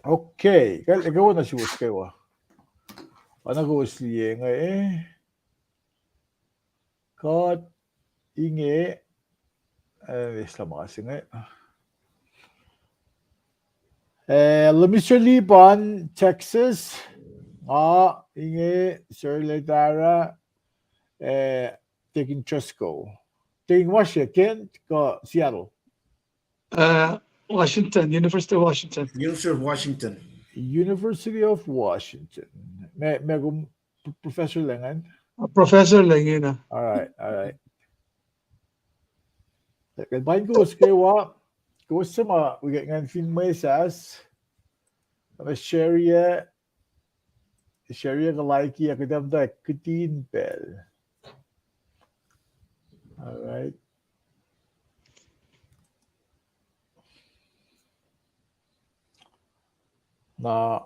Okay, ikaw na si Wus kayo. Ano ko usliye nga Kat inge Islam kasi nga. Mr. Liban, Texas. Inge Sir Ledara taking Trisco. Taking Washington ko Seattle. Washington, University of Washington. University of Washington. University of Washington. May Professor Lengan? Professor Lengan. All right. Bain ko kayo gusto mo ngan fin mesas Sharia galaiki akadam da kutin bel. All right. Na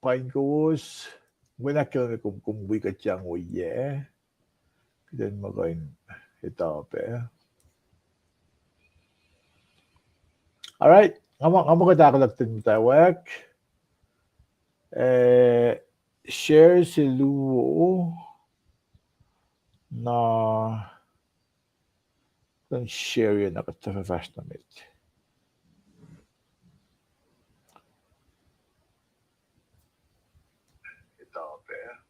pain ko wala ka na kung wikat yang oye. Then magain ito pa. All right. Amo ka takalagtin mo tawag. Share si Luo na share yun nakatafast na mit. Ito pa.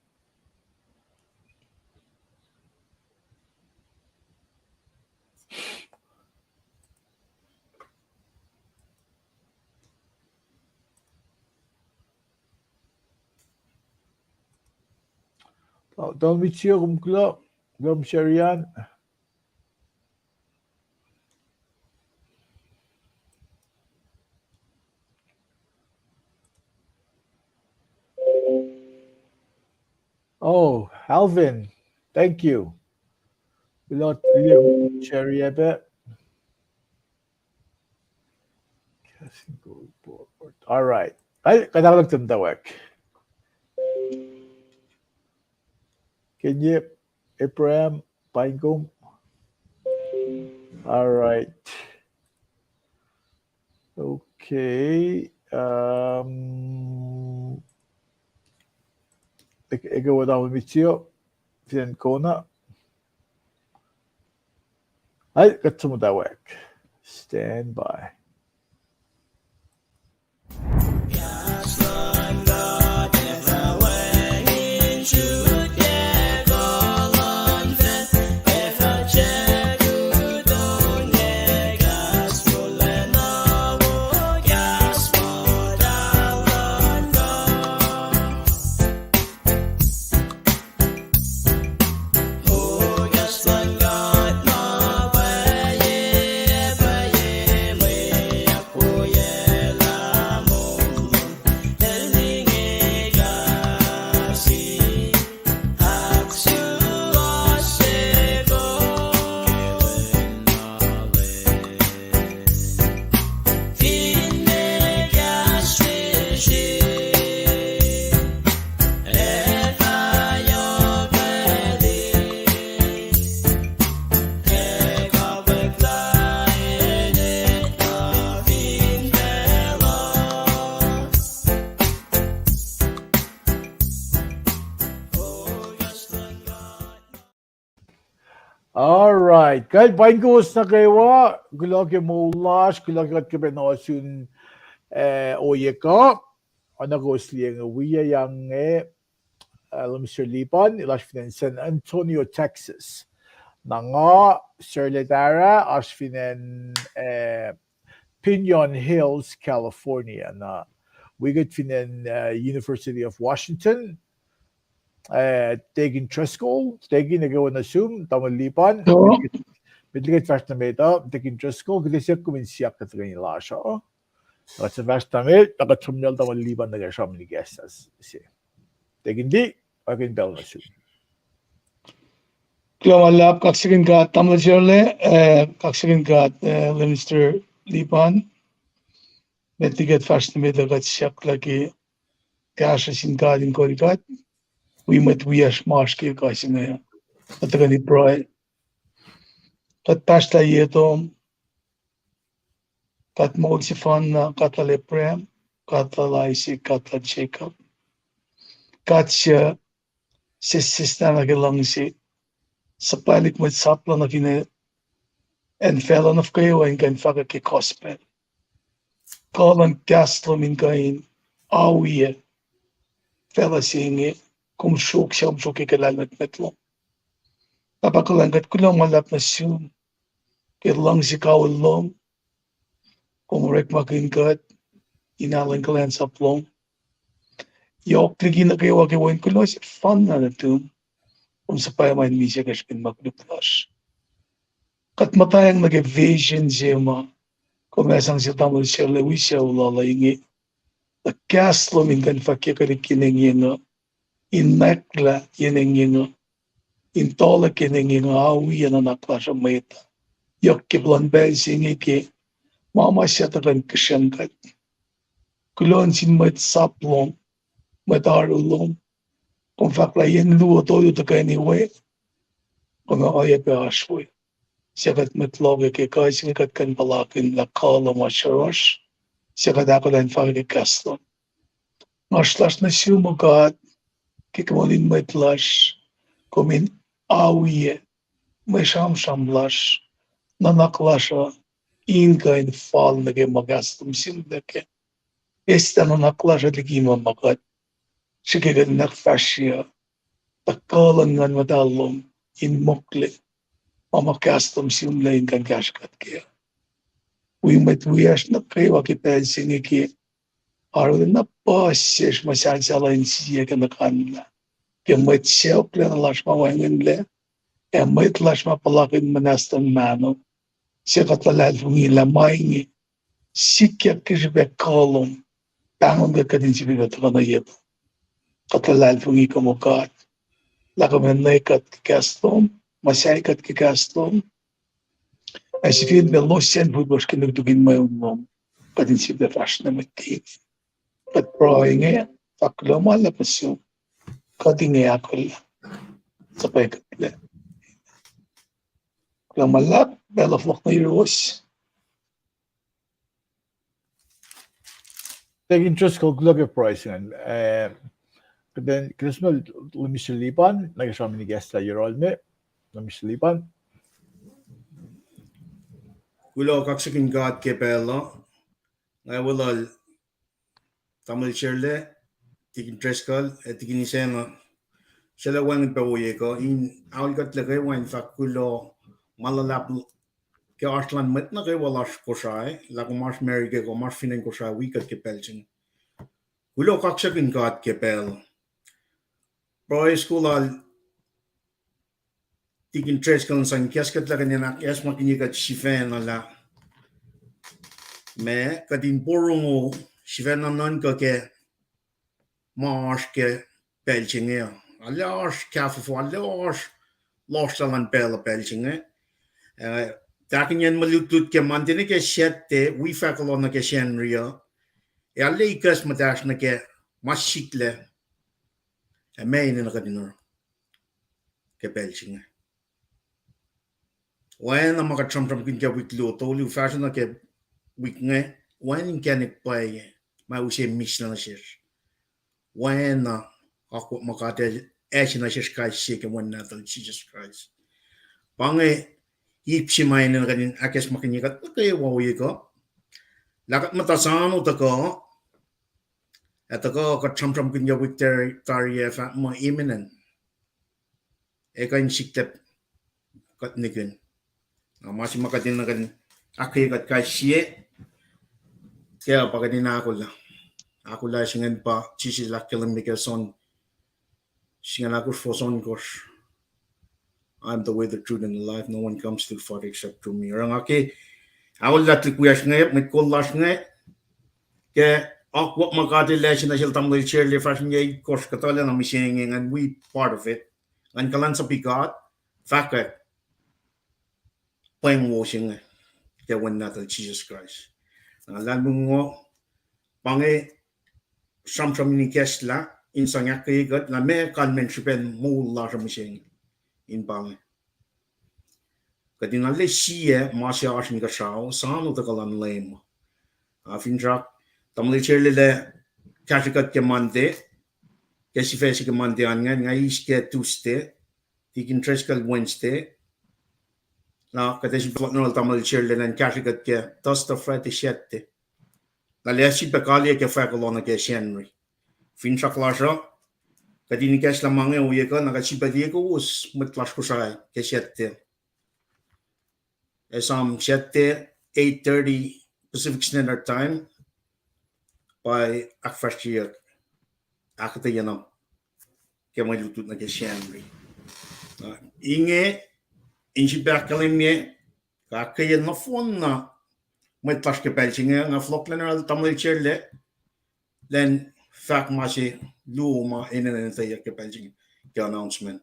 Don't meet you kung share yan. Oh, Alvin, thank you. Without share yet. All right. Ay, kailangan tawag. Can you, Abraham, Paingong? All right. Okay. Ikaw daw mityo. Finan ko na. Ay, katsumutawag. Stand by. All right. Kahit bain ko na kayo, gulog yung mulas, gulog at kabenosun oye ka. Ano ko siyang uwiya yung Mr. Lipan, ilash finan San Antonio, Texas. Nga Sir Ledara, as finan Pinon Hills, California. Na we got finan University of Washington. Taking Trisco, taking nagawa na Zoom, tamang lipan. Bigligay fast na meta, taking Trisco, kasi siya kuminsiyak na tayo nila siya. At sa fast na meta, nakatumnal tamang lipan na siya mga guestas. Taking di, akin bell na Zoom. Kaya malap, kaksikin ka, tamang siyole, kaksikin ka, Mr. Lipan. Bigligay fast na meta, kasi siya lagi, kaya siya singkadin ko rikat. We met wiyash marshke kasi na at gani proy at pasta yeto kat maul si fan kat la Leprem, kat la Isaac, kat la Jacob. Kat siya sistema na lang si sa palik mo sapla na kine en felon of kayo en kan faga ki gospel. Kalan castro min kain awiye fela singi kum shuk siya shuk ikalalat metlo. Tapakalangat ko lang malap na siyum. Kailang si kawalong kung rek makinkat inalang kalan sa plong. Yok lagi na kayo wakiwain ko lang si fan na natum. Kung sa payaman mi siya kaskin magluplas. Kat matayang nag-evasion siya ma. Kumesang siya tamol siya lewi siya ulalayingi. Nagkaslo min kan fakikarik kinenginga. Inakla kinenginga. Intola kinenginga awi yan ang naklasya mayta. Yok kiblan bel singi ki mama siya takan kasyangkat. Kulon sin mayt saplong. Mayt arulong. Kung fakla yan luwa toyo takay ni we. Kung ay aswoy. Siyakat metloge ke kai singikat kan palakin la kala masharosh. Siyakat ako lang fakli kaslo. Mashlash na siya magat. Kikamalin maitlash. Kumin awiye. May shamlash. Nanaklasha. Inkain fal nage magastum sindake. Esta nanaklasha ligima magat. Sikigat nakfashia. Takalan ngan madalong. In mokle. Mamakastom simlain kan kashkat kaya. Uimat wiyash na kayo akipel singi ki. Aro na pasyesh masansalain siya ka na kanila. Kaya mait siya ukla na lash mawangin le. Kaya mait lash mapalakin manastan mano. Siya katalal fungila maingi. Sikya kishbe kolom. Tangon ka kadin siya ka na yeto. Katalal fungi kamukat. Lakaman na ikat kikastom. Masaykat kikastom. Ay si film los sen futbols que nagtugin mo yung kadin si Berash na magtig. At proing eh, taklo malapas yung kading eh ako lang. Sa pagkakila. Klang malap, belaflok na euros. Take interest ko global pricing. Then Christmas lumisilipan, nagasama ni guest sa Yorolme, lumisilipan. Kulo kaksakin God kepelo. Ngay walal tamil shirle tikin treskal tikin isena. Sila wang pawoye ko in awal kat lagay wang fak kulo malalap ke Arslan met na kay walash koshay la ko mars Mary ke ko mars finen koshay wikat kepelchen. Kulo kaksakin God kepelo. Pro schoolal tikin treskal sang kiaskat la kanya kias makinikat shifen ala. Me kadin porungo shifen nan ka ke mars ke pelchinge. Alash kafe fo alash lost lan pel pelchinge. Takin yan malutut ke mantine ke shette we fakalon na ke shenria. E alle ikas matash na ke mashikle. E main na kadinor ke pelchinge. When na maka tram kin ke wiklo tolu fashion na ke wiknge when in kanik play ma ushe mishna na shish. When ako makate eshi na shish kai shike when na Jesus Christ. Pange ipsi main na kanin akes makinikat kay wawi ko. Lakat matasano ta ko. Ito ko ka tram kin ke wikter tarye fa mo imminent. E kain shiktep kat nikin. Masih makatin na kan akay kat kasye. Kaya pagkatin na ako la. Ako la singan pa chisi la kilang Mikael son. Singan ako for son gosh. I'm the way, the truth, and the life. No one comes to the Father except through me. Orang aki. Ako la trikuyash ngay. May kullash ngay. Kaya ako makati lesson na sila tamil share le fashion ngay gosh katala na misingin and we part of it. And kalan sa pikat. Fakak. Washing kaya when natal Jesus Christ. Alam mo pange samsam ni kesla insang yakigat la me kan men shipen mo la machine in pange. Kadina le siye masya ash ni ka shao sano ta kalan lem. Finrak tamli cherle kashikat ke mante kasi fesi ke mante angan ngai iske Tuesday tikin treskal Wednesday na katesh plotnol tamli cherle nan kashikat ke tosta Friday shette la leshi bekali ke fakolona ke Henry Finrak lasha kadini kes la mange uyeka na kachi badieko us mutlash kusai ke shette esam shette 8:30 Pacific Standard Time by akfashia akata yanam ke mai lutut na ke Henry inge inji berkalimye ka kayen na phone na mai tash ke pelchinge na floklener tamil cherle then fak mashi luma inen ta ke pelching ke announcement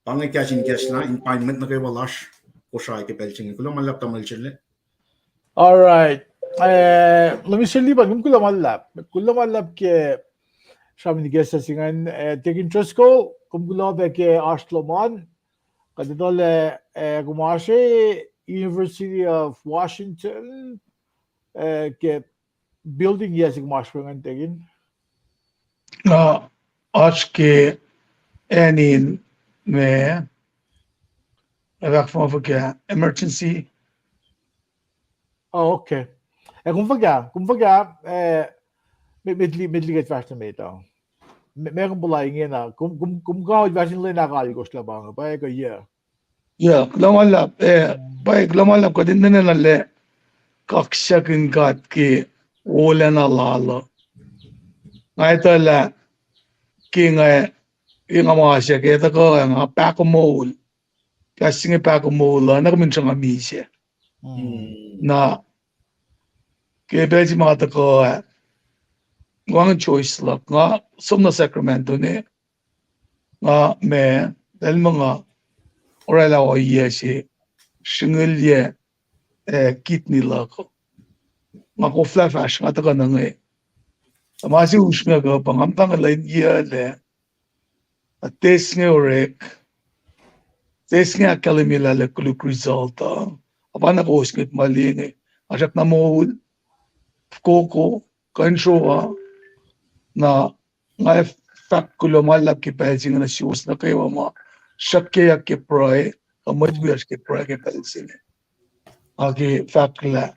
pange kashin kesla in payment na ke walash ko shay ke pelching kulo malap tamil cherle All right. Let me say liban kung kulamallap ke sabi ni guest singan taking trust ko kung kulab ke Ashloman kadidol gumashe University of Washington ke building yes gumashe taking आज के any में अगर क्या emergency Oh, okay. Kumbaga, medli get fast na ito. Meron pala ingin na, kung ka version lang nakali ko sila bang, pa ko yeah. या ग्लोमल भाई ग्लोमल को दिन दिन नल्ले कक्षा किन काट के ओले ना लाल आई तो ले कि ngay yung amasya kaya ta ko nga pakomol kasi nga pakomol na kami sa misya na kaya beji mga ta ko ngang choice la nga sum na Sacramento ne nga me dahil mga orala o iya si singil ye kidney la ko nga ko flash nga ta ka na nga amasi usmi nga pangamtang la iya le tes nga orek tes nga kalimila le kuluk resulta apana ko usmit mali nga asak na mo koko kanso na nga fak kulo malap ki pelsing na sius na kayo ma shakya ke proy amat bias ke proy ke pelsing age fak la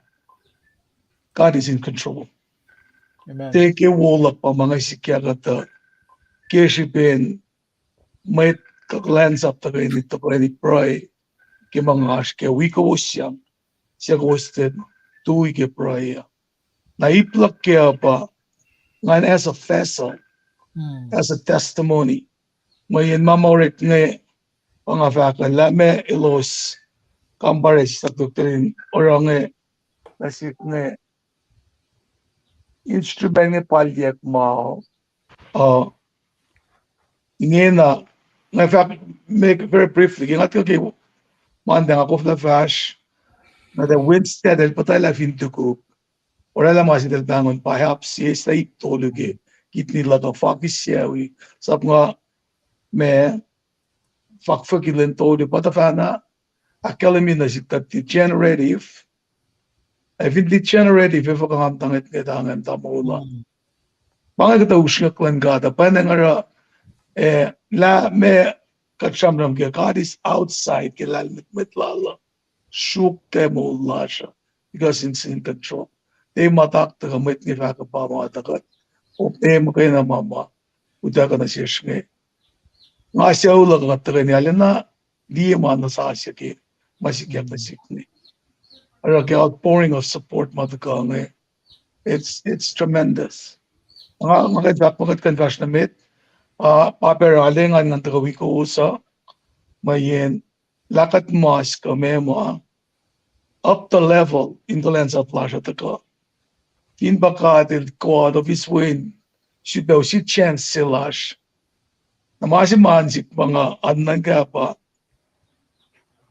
God is in control Amen. take a wall up pa mga sikya kata keshipen may kaklans up ta kayo nito ko ni proy ke mga aske wiko usyam siya ghosted tuwi ke proy na iplak kaya pa nga as a vessel as a testimony may mamorit nga pangafaka la me ilos kambares sa doktrin orang nga nasik nga instrument nga palyak mo nga nga fact make it very briefly nga okay manda nga kof na fash na the Winstead el patay la finto ko ora la mas del bangon perhaps yes la itologi kitni la ka fakis siyawi sap nga me fakfakilen to de patafana akalamin na sikat generative evidently generative if ka hamtanget nga dangan tamula mga kita usga klan gata panangara la me katsamram ke God is outside ke lal mitlala shuk ke mulasha because it's in control they matak ta kamit ni fa ka pa mga takat o mo kayo na mama uta ka na siya nga siya ulag nga taga ni alina di man na sa siya ke masikya na sikni ara ke outpouring of support mataka nga it's tremendous mga dapat confess na mit paperalingan ng taga wiko usa mayen lakat mas ka memo up the level in the lens of Lasha Taka. In Bakatil quad of his win, should daw si chance silash. Namasi mansik mga anang kapa.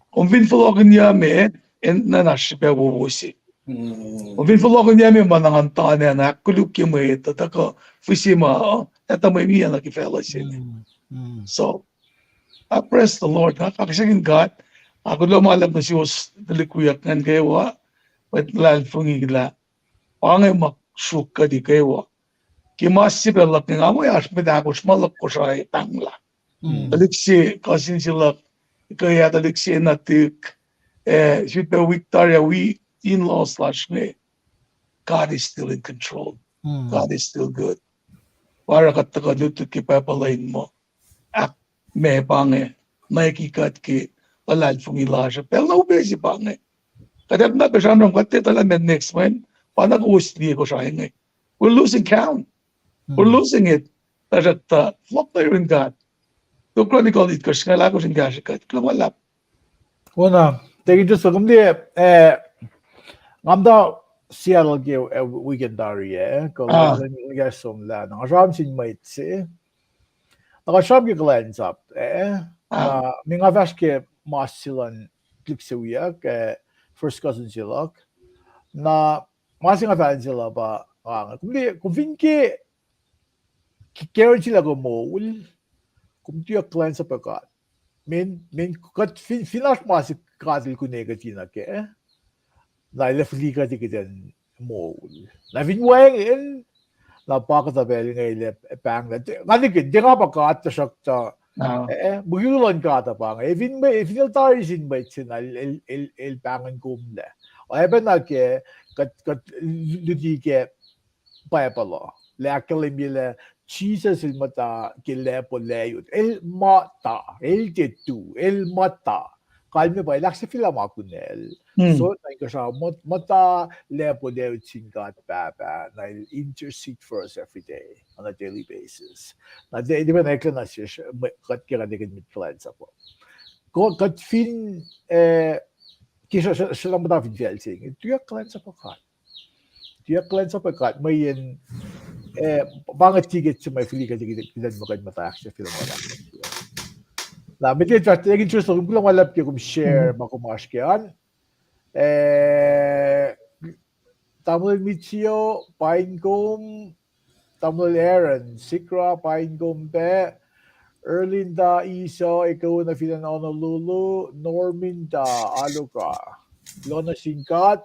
Kung vinfologan niya me, and nanash pe wusi. Kung vinfologan niya me manangan tane na kuluk yung may tataka fusima, eta may miya na kifela siya. So, I praise the Lord. Kakasagin God, ako lumalab na siya was nalikuyak ng gawa, but lal fungigla. pange mak shukka di kewa kimasi belak nga mo yash medagos malak ko siya tangla aliksi kasin sila kaya aliksi natik super Victoria we in-laws slash me God is still in control. God is still good. Para katakaduto ki papalain mo ak me pange may kikat ki alal fung ilasha pero na ubesi pange kadang na besanong katte talaga next when panag-uusli ko siya ngay we're losing count. We're losing it. That flop there in God. The chronicle it because kala ko sin gashi kat. Wala. Una, tegi just so kumdi ngamda Seattle ge weekend dari ko nga som la na ram sin mait se. Na shop ge glance up na minga vaske masilan klipsewia ke first cousin silok na masinga fan sila ba kumdi kuvinke keren sila ko moul kumdi glance up ka men kat finish masik kadil ko negatina ke na lefli ka tikitan moul na vinwang in la pakatavel ngay pang na ngani kin di nga pa kat sakta bugilon ka ta pang evin tari sin ba sin el pangan kumle o eben na ke kat ludi ke pa palo la kalimile Jesus il mata ke le po leyut el mata kalme ba lakse fila makunel so like sa mata le po leyut singat papa na intercede for us every day on a daily basis na di ba na kana siya kat kira de mit plans apo ko kat fin kisa sa mata fin sing tu ya plans apo kat tu ya plans apo kat may banget tiget sa may fili ka tigilan mo kan mataak siya film wala. Na medyo chat egin choose ko lang wala pia kum share makumash kyan. Tamil Michio Pinegom Tamil Aaron Sikra Pinegom Be Erlinda Iso ikaw na filan Honolulu Norminda Aluka Lona Singkat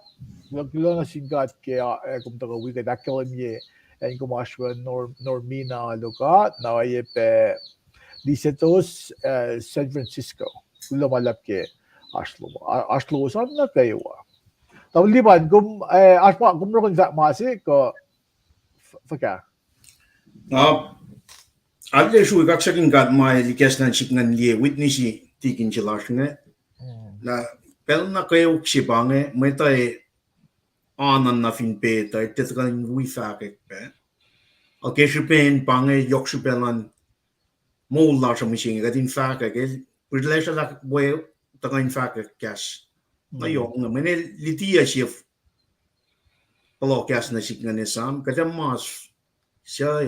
kaya kung taga wika dakalamye and kumashwa Normina Luka na pe Lisetos San Francisco lumalap ke Ashlo saan na kayo tapos liban asma kumrokon sa masi ko faka alle shu gak sakin gat mai likasnan chiknan lie witnessi tikin chilashne la pelna kayo ksibange metai anan na fin pe tai tetkan wi fakek pe okay shupen pange yok shupelan mo la shamising gadin fakek relation la boy takan fakek cash na yok nga mene litia chef palo cash na chiknan sam kadam mas sha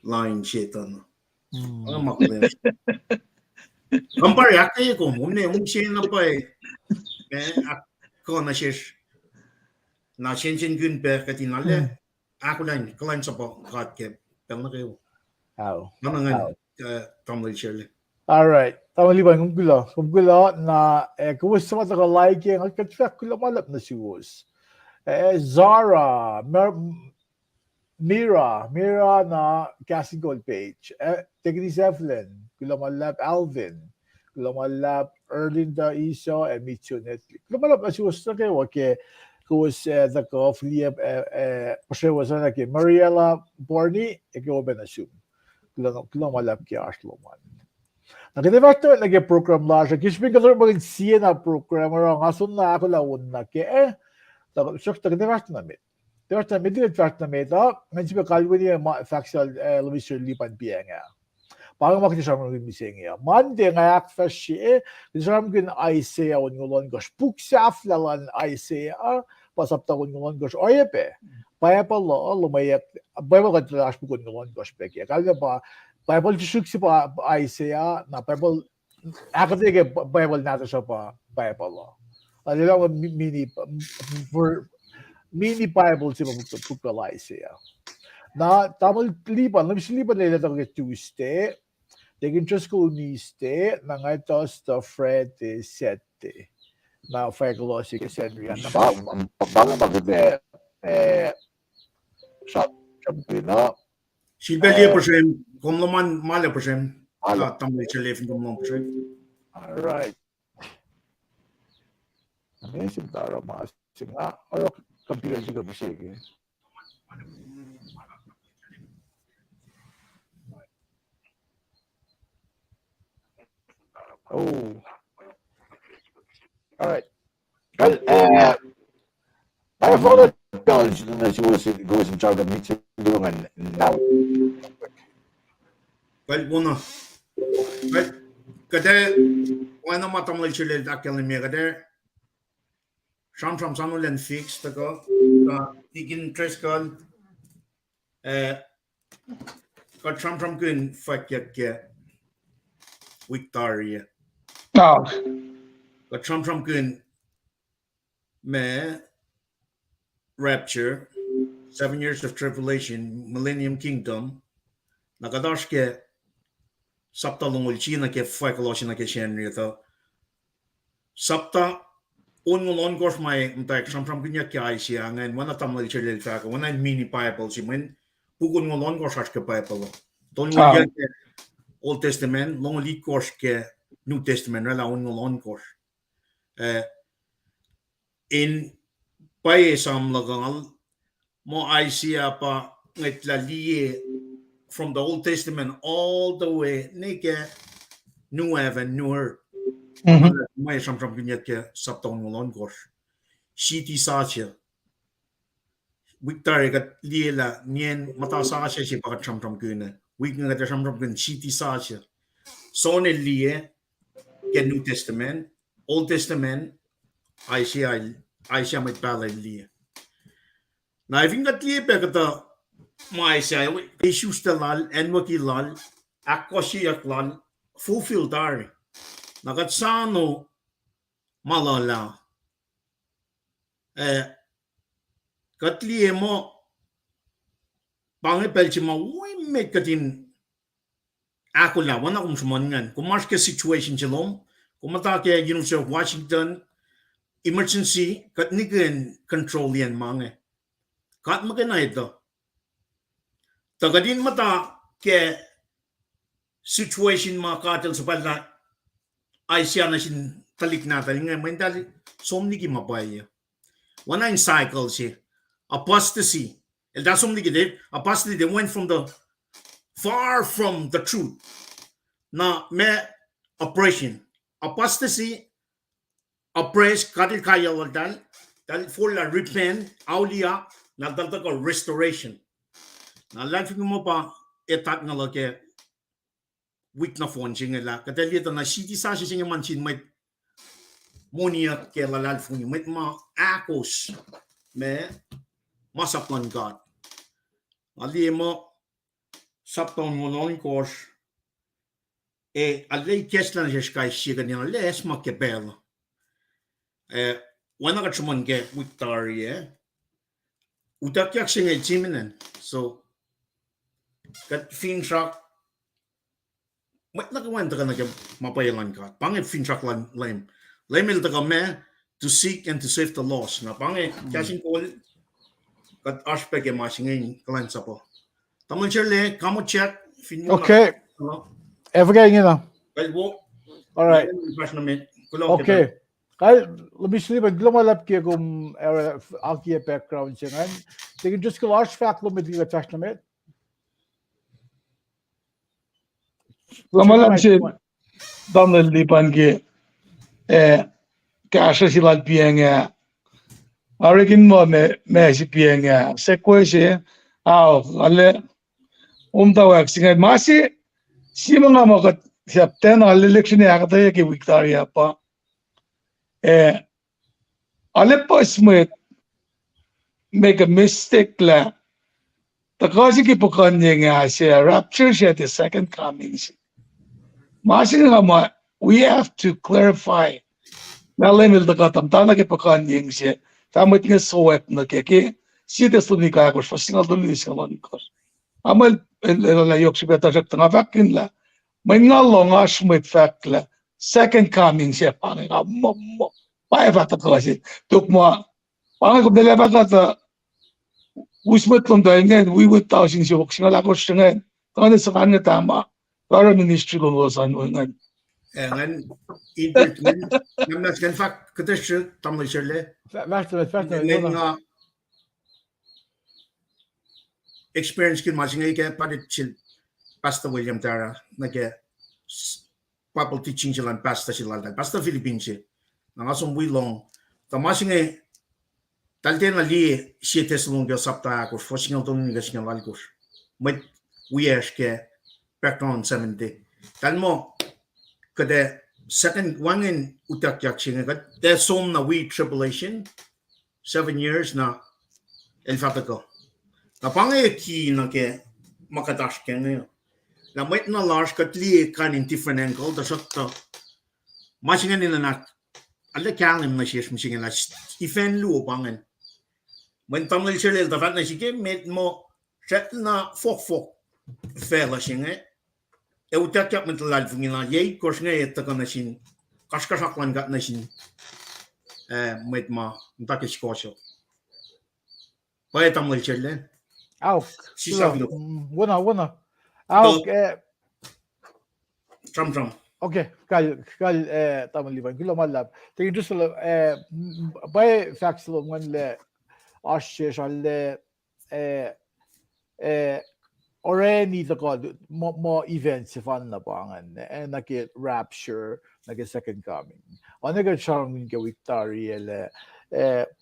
line chetan ang maklen kampar yakte ko mumne umchen na pai ako na shish na chen gun pe katin alle ako lang kalan sa po kat ke pel na kayo manangan tamil shirley all right tama liban kumgula na kuwas sa mata ka like ang katfak kula malap na siwos Zara Mira na casting gold page Tegri Zeflin kula malap Alvin kula malap Erlinda Iso and Mitchell Netflix kula malap na siwos na kayo kuwas the Flia pasyawa sa naki Mariela Borni ikaw ba nasum kula malap ki Ashloman nakita lagi program la siya kishbing ka maging siya na program ang asun na ako laun na ke nakita na mit nakita na mit ngayon siya kalwa niya factual Luis Lipan piya nga parang makita siya mga mising nga Monday nga akta siya siya mga Isaiah ngulon gosh puksaf lalan Isaiah pasapta ko ngulon gosh oyepe paya pala lumayak Bible ka trash po ko ngulon gosh peke kaya ba Bible chuk si pa Isaiah na Bible akadege Bible nato siya pa Bible ano lang mini Bible si pa Isaiah na tamang liban nila ito Tuesday Tegin ko uniste na nga ito sta Friday 7 na Faglosi ka Senrian na parang magkita Champion. Silbelia persen, komloman male persen. Tamil chelefen komlom persen. All right. Amazing tara masing. Ano computer juga bisa gitu. Oh. All right. Well, I followed college na si goes in charge of meeting now. Well, bueno. Well, kade wala matamlay chile academy kade. Sham sanulen fix tako. Tigin treskal. Ka sham kun fakyak Victoria. Ah, Ka sham kun me Rapture, 7 years of tribulation, Millennium Kingdom, nakadashke sapta lungulchi na ke fakoloshi na ke shenri to. Sapta unulon gors mai mtak samsam kunya ke aisi angen wana tamil chelel faka wana mini bible si men pugun ngolon gors ke bible. Don ngol ke Old Testament, long li gors ke New Testament rela unulon gors. In paye sam lagal mo aisi apa ngitla liye from the Old Testament all the way nike New Heaven, New Earth. May samsam kunya ke saptong ngolon gors. City sacha. Victoria kat liela nien mata sacha si pakat samsam kunya. Week nga kat samsam kunya city sacha. So ne liye ke New Testament, Old Testament, Aisha mit balay liye. Na ifing kat liye pe kata Maisha issues lal enwaki lal akoshi yak lal fulfill dari. Nakat sano malala. Katli mo pangipelchi ma we make katin ako la wana kung sumaningan. Kung mas ke situation chilom, kung mata ke University of Washington emergency kat niken control yan mange. Kat magana ito. Tagadin mata ke situation mga katil sa pala ay siya na sin talik natin nga mentally somni ki mapaya. One in cycles here. Apostasy. And that's something they did. Apostasy, they went from the far from the truth. Na me oppression. Apostasy, oppress, katil kaya dal for la repent, aulia, na dal ko restoration. Na life mo pa etat nga lake weak na phone singela. Katali ito na city sa siya man sin may monia ke lalal funi may ma akos me masaplan God. Ali mo sapton monon course e alei keslan jeskai siga ni les makebel. Wana ka chumon ke Victoria. Utakyak singel chiminen. So kat fin shock may nakawan ta na mapayalan ka. Pangit fin shock lan lame. Lemil ta me to seek and to save the lost. Na pangit kasing call kat aspect e masingin kalan sa po. Tamon chile kamo check fin mo. Okay. Everything you know. All right. Okay. Kaya lebih selibat lumalap kaya kung aki background siya nga. They can just go large fact lumit yung attach namin. Lamalam si Donald Lipan ki kasha silal pianga. Arikin mo me si pianga. Sekwe si ale umtawag singa masi si mga mga September election ya kata ki Victoria pa. Ale pas met make a mistake la. Takasi ki pukanya nga siya rapture siya the second coming. Masing nga we have to clarify. Nalemil da katam tana ki pukanya siya. Tamit nga sowep na ki si the sluni ka ko fasingal dun ni siya man ko. Amal la yok si beta jak tanga vakin la. May nga longa smit fact la. Second coming siya pangin nga mo. Paeva ta kasi tuk mo. Pangin ko dele ba ka Usmet lang tayo ngayon, we would thousand siya, singa lako siya ngayon. Kaya sa kanya tama, para ministry ko mo saan mo ngayon. En input men nas kan fak kete tamle shirle. Värst Men nga experience kin masing ke parit chil Pastor William Tara nage Bible teaching silang pastor sila Pastor Philippines nga som wilong tamasing talten ali siete slunga sapta ko fosing ton nga singa valkos. Met wies ke background 70. Talmo kada second one in utak yak singa kat the som na we tribulation 7 years na el fatako. Na pangay ki na ke makatash ke ngayon. Na may na large katli kan in different angle da shot masing nila na alla kalim na siya masing na ifen lu pangan when tamil sila da fat na sige met mo set na fok fela singa e utak yak mental life ngina ye kors nga eta kana sin kaskasaklan gat na sin met ma ntak iskosyo pa tamil sila Auk. si sablo Wuna. Auk. Tram. Okay, kal taman liban kilo malab. Tingin just bay facts lo ngan ashe shalle already the god mo events fan na bangan nake rapture nake second coming. Onaga charming ke victory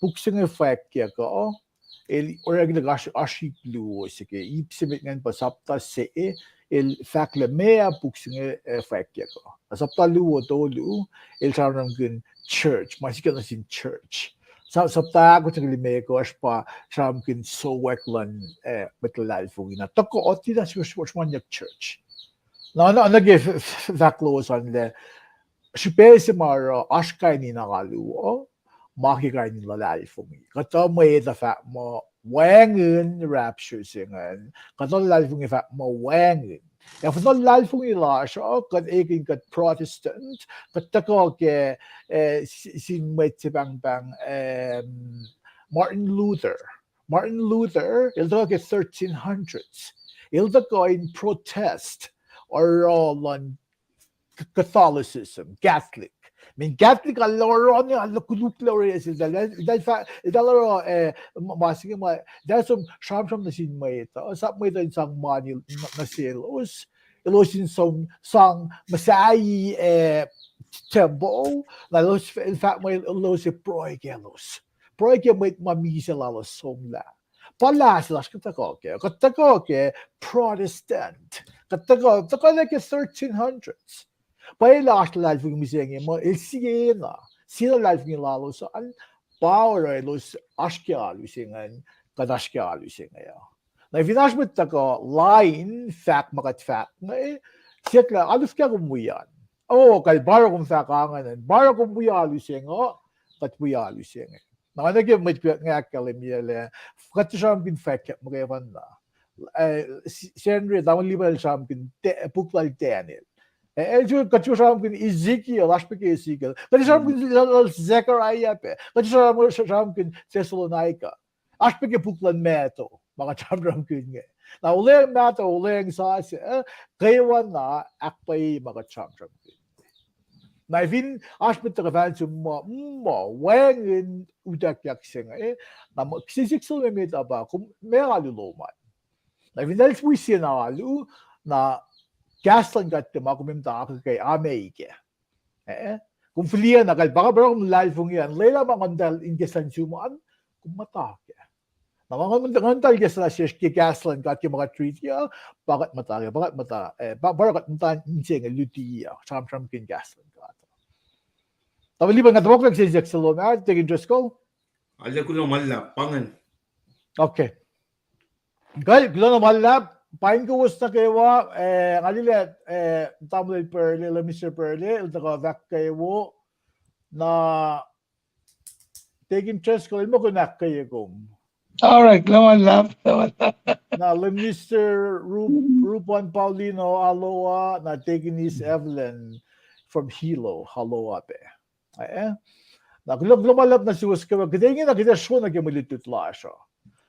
puksing effect kya ko already nag ashi blue sige ipsimit ngan pasapta se il fakle mea puksing effect kya ko. Pasapta luo tolu il charming gun church masika na sin church. Sapta ko tingli me ko aspa charming so weklan metalal fugina. Toko oti da swashman yak church. Na nage faklo on the Shipesi mara ashkai ni nagaluo makikay ni lalal fungi. Kato mo the fact mo wangin rapture singan. Kato lalal fungi fact mo wangin. If no lalal fungi la siya kat ekin kat Protestant katako ke sin may bang Martin Luther ilto ke 1300s. Ilto ko in protest or on Catholicism, Catholic. I mean, Catholic allora alla kulukla is dahil masige mo dahil some na sin may ito sa may ito isang money na silos in sang masai tembo na los in fact may los proikelos may mamisa lalos somla pala sila katako ke Protestant katako like 1300s. Pay last life yung miseng mo siena sila life ng lalo sa an power los ashkial usingan kadashkial usingan na vinash mo tako line fact makat fact na siyakla alus kya kumuyan kay baro kung fact angan baro kumuyan usingan katbuyan usingan na naging may nga kalimyele katisam bin fact mo kaya na Henry dawan liberal champion puklal tenil Kachusam kin Ezekiel, Ashpeke Ezekiel. Kachusam kin Zechariah pe. Kachusam kin Thessalonica. Ashpeke puklan meto. Mga chamram kin nge. Na uleng meto, uleng sa kaywan na akpay mga chamram kin. Na ifin ashpeke kafansu mo wengin utak yak singa na sisiksel me meta ba kum megalu loman. Na ifin dalis wisi na alu na Gaslan got the Makumim Daka kay Ameike. Kung filia na kay baka bro kung lalfong yan, lela mangandal in Gaslan sumaan, kung matake. Na mangandal Gaslan siya kay Gaslan got yung mga treat ya, bakit matake, bakit matan insing luti ya, sam kin Gaslan got. Tawaliban nga tawag lang siya sa lona, tigin Diyos ko. Ala ko lang mala, pangan. Okay. Kaya, kilo na malap, pain ko was na kayo kalilet tamlay perle la Mr. Perle il taka vak kayo na taking chance ko mo kunak kayo kum All right, lawan lap. na la Mr. Rupan Paulino aloha na taking his Evelyn from Hilo haloa pe na lumalap na si was kayo kadingin na kita show na kimilitut la siya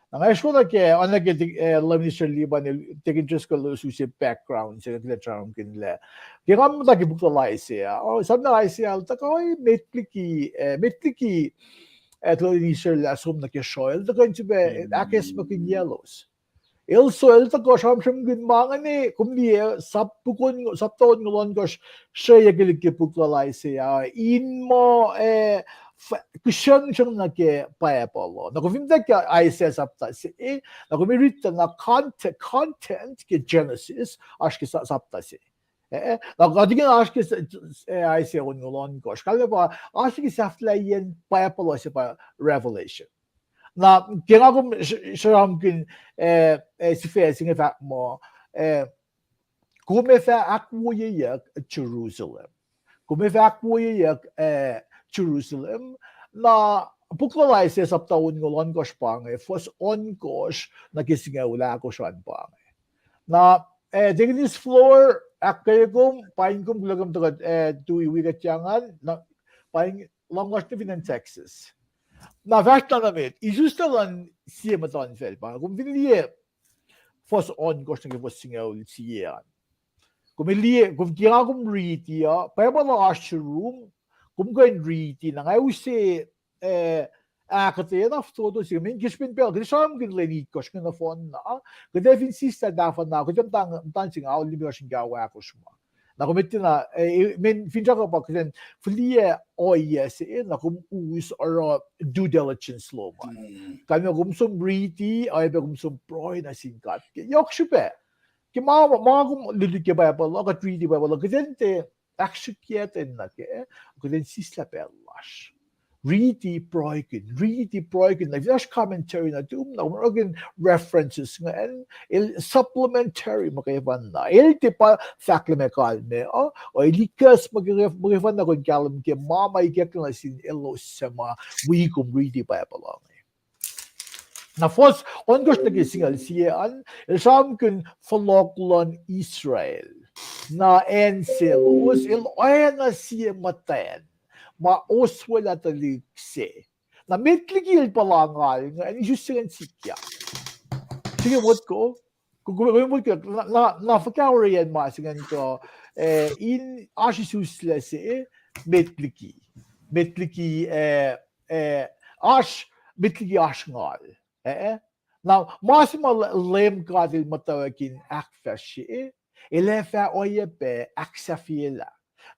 Ngayon na ke ana ke Minister Liban taking just ko lo susi background sa kila charm kinla. Kaya mo ta gibuklalais ya. Oh sabi na ay siya ta ko metliki at lo Minister la sum na ke soil ta going to be akes makin yellows. Il soil ta ko sham gin mga ni kumdi sapukon sapton ngolon ko siya gilig ke buklalais ya. In mo Kusyon siyang nagpapalo. Nakuvinda ka ISS sapta si nakumirita na content ke Genesis aşkı sapta si. Nakadigin aşkı ISS ngolon ko. Kaya ba aşkı saftlayen papalo si pa Revelation. Na kinakum siramkin si facing fact mo kumefa akwoye yak Jerusalem. Kumefa akwoye yak Jerusalem na buklalay sa taon ngolon ko spange fos on kosh na kisingawla ko siyan pange na this floor akayagum paing kum gulagam to tuwi wigat yangan na paing longos na in Texas na vashta namit isustalan siya matan fel pa kum viniliye fos on kosh na fos singaw siya kumiliye kum kiyagum ritiya pa ba na ashroom Kung going reading, I would say, akatera todo siya. Min gishpin pel, kasi siya ang ginlenit ko, siya na phone na. Kasi even sister dapat na, kasi ang sing ako, libo siya gawa ko siya. Na kumiti na, min finja ko pa, kasi fliye oyes, na kumus or due diligence law man. Kami kumsum reading, ay ba kumsum proy na singkat. Yok siya pa. Kaya mga kum lilit ka ba pala, kat reading ba pala, kasi Akshiketen na ke, kung sisla pellash. Really broken. Like there's commentary na tum na organ references nga and supplementary makayaban na. Ti pa fakle kalme o ilikas magayaban na kung kalam ke mama ikek na sin elo sama wikum really pa palong. Na fos on gosh na gisingal siyan sam kun foloklon Israel. Na enselos na siya matayan maoswala talikse na mitligil palangal nga isusigan sikya sige mo ko kung na fakawriyan masigan ko in asisusla si mitligi ashngal now masima lem kadil matawakin akfashi Elefa oye pe aksafila.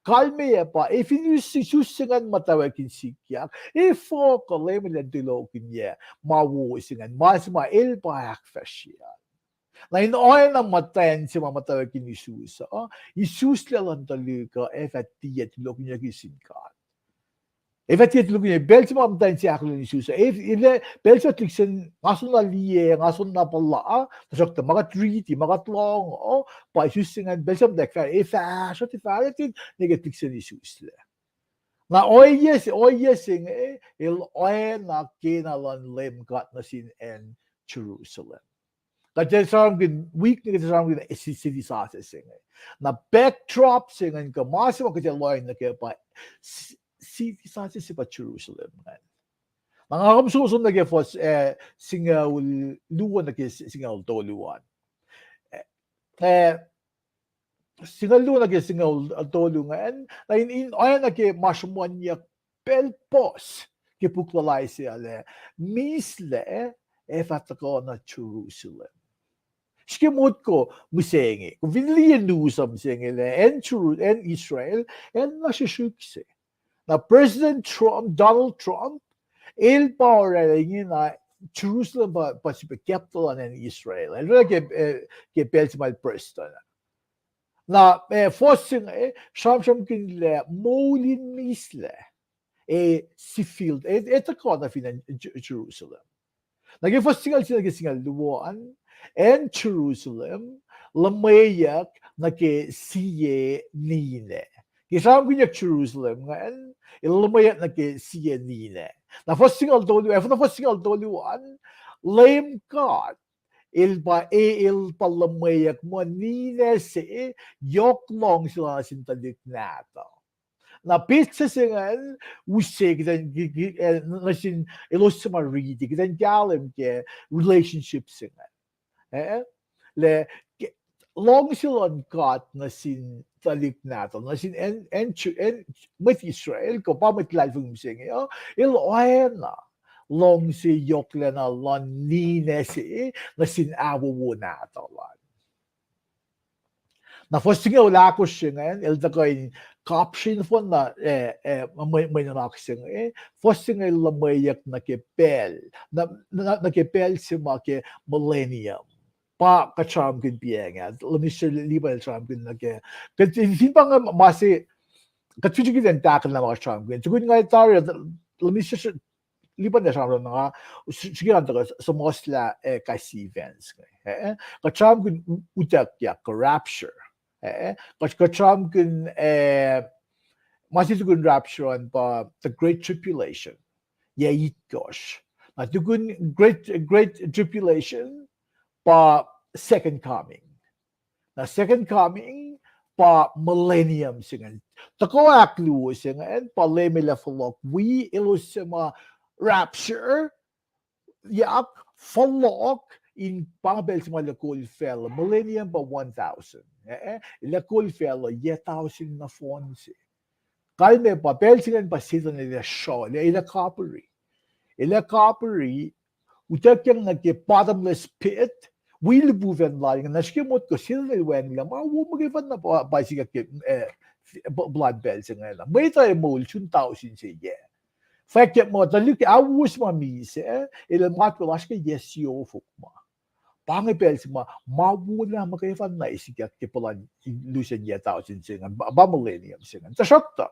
Kalmeye pa, if you susingan matawakin sikyak, if for kalemila dilokin ye, mawusingan, masma ilpa akfasya. Na inoy na matayan si mamatawakin Isus, Isus lalang talika, efa tiyat lokin niya kisinkat. Evet yetlugine belki mamdan si aklo ni Susa. Belki atliksen ngason na liye, ngason na pala, tasok mga treaty, mga tlong, pa isusingan belki mamdan ka, so ti faratin negatiksen ni Susa. Na oyes il na kinalan lem kat na sin en Jerusalem. Kaya sarang gin week ni sarang gin city sa na backdrop singan ka masimo kaya loy na kaya pa city sa pa Jerusalem man. Mga kamsusun na fos singaw luwan na singaw toluan. Singaw luwan na singaw toluan. Na ayan na masumuan niya pelpos kipuklalay siya le misle efatako na Jerusalem. Skimot ko musengi. Kung viniliyan nusam senge le en Israel en nasisukse. Na President Trump, Donald Trump, il power na Jerusalem pa si capital en Israel. Ano ke peltimal Preston. Na forcing sham kinle molin misle si field ito ko na finan Jerusalem. Nag-forcingal sila kasingal luwaan en Jerusalem lamayak siye nine. Kisam kinyak Jerusalem ngayon ilamayak siye nine. Na forcingal doluan lame God il palamayak mo nine si yok long sila sintalik nato. na pizza singan usig dan nasin ilos ma reading dan galim ke relationship singan le long silon got nasin talik nato nasin en with Israel ko pa mit lalvum sing il oena long si yokle na lon ni nesi nasin awo nato na fosting wala ko singan el da ko caption fon na may na singan fosting la mayak na ke pel na ke pel si ma ke millennium pa ka charm kin pienga Mr. Liba charm kin na ke hindi pa nga masi ka chuchi kin ta kan na ma charm kin chugun nga tar Mr. Liba na charm na sige ang ta sa mosla kasi events ka charm kin utak ya ka rapture ka charm kin masi chugun rapture on pa the great tribulation yeah it gosh na chugun great tribulation pa second coming. Na second coming pa millennium singan. Tako aklu singan pa lemela falok we ilusima rapture yak falok in pangabel sa lakol fell millennium pa 1000. Lakol fell 1000 na fonse. Kalme pa pel singan pa season ila show ila coppery utak yang nagke bottomless pit will buven lying na skimot ko sila wen la ma wo magivan na ba siga ke blood bells nga may tayo mo chun tao sin se ye fact mo talik awus ma mi se ila mat ko laske yes yo fuk ma pangi bells ma wo na magivan na isiga ke plan illusion ye tao sin se ba millennium singa ta shokta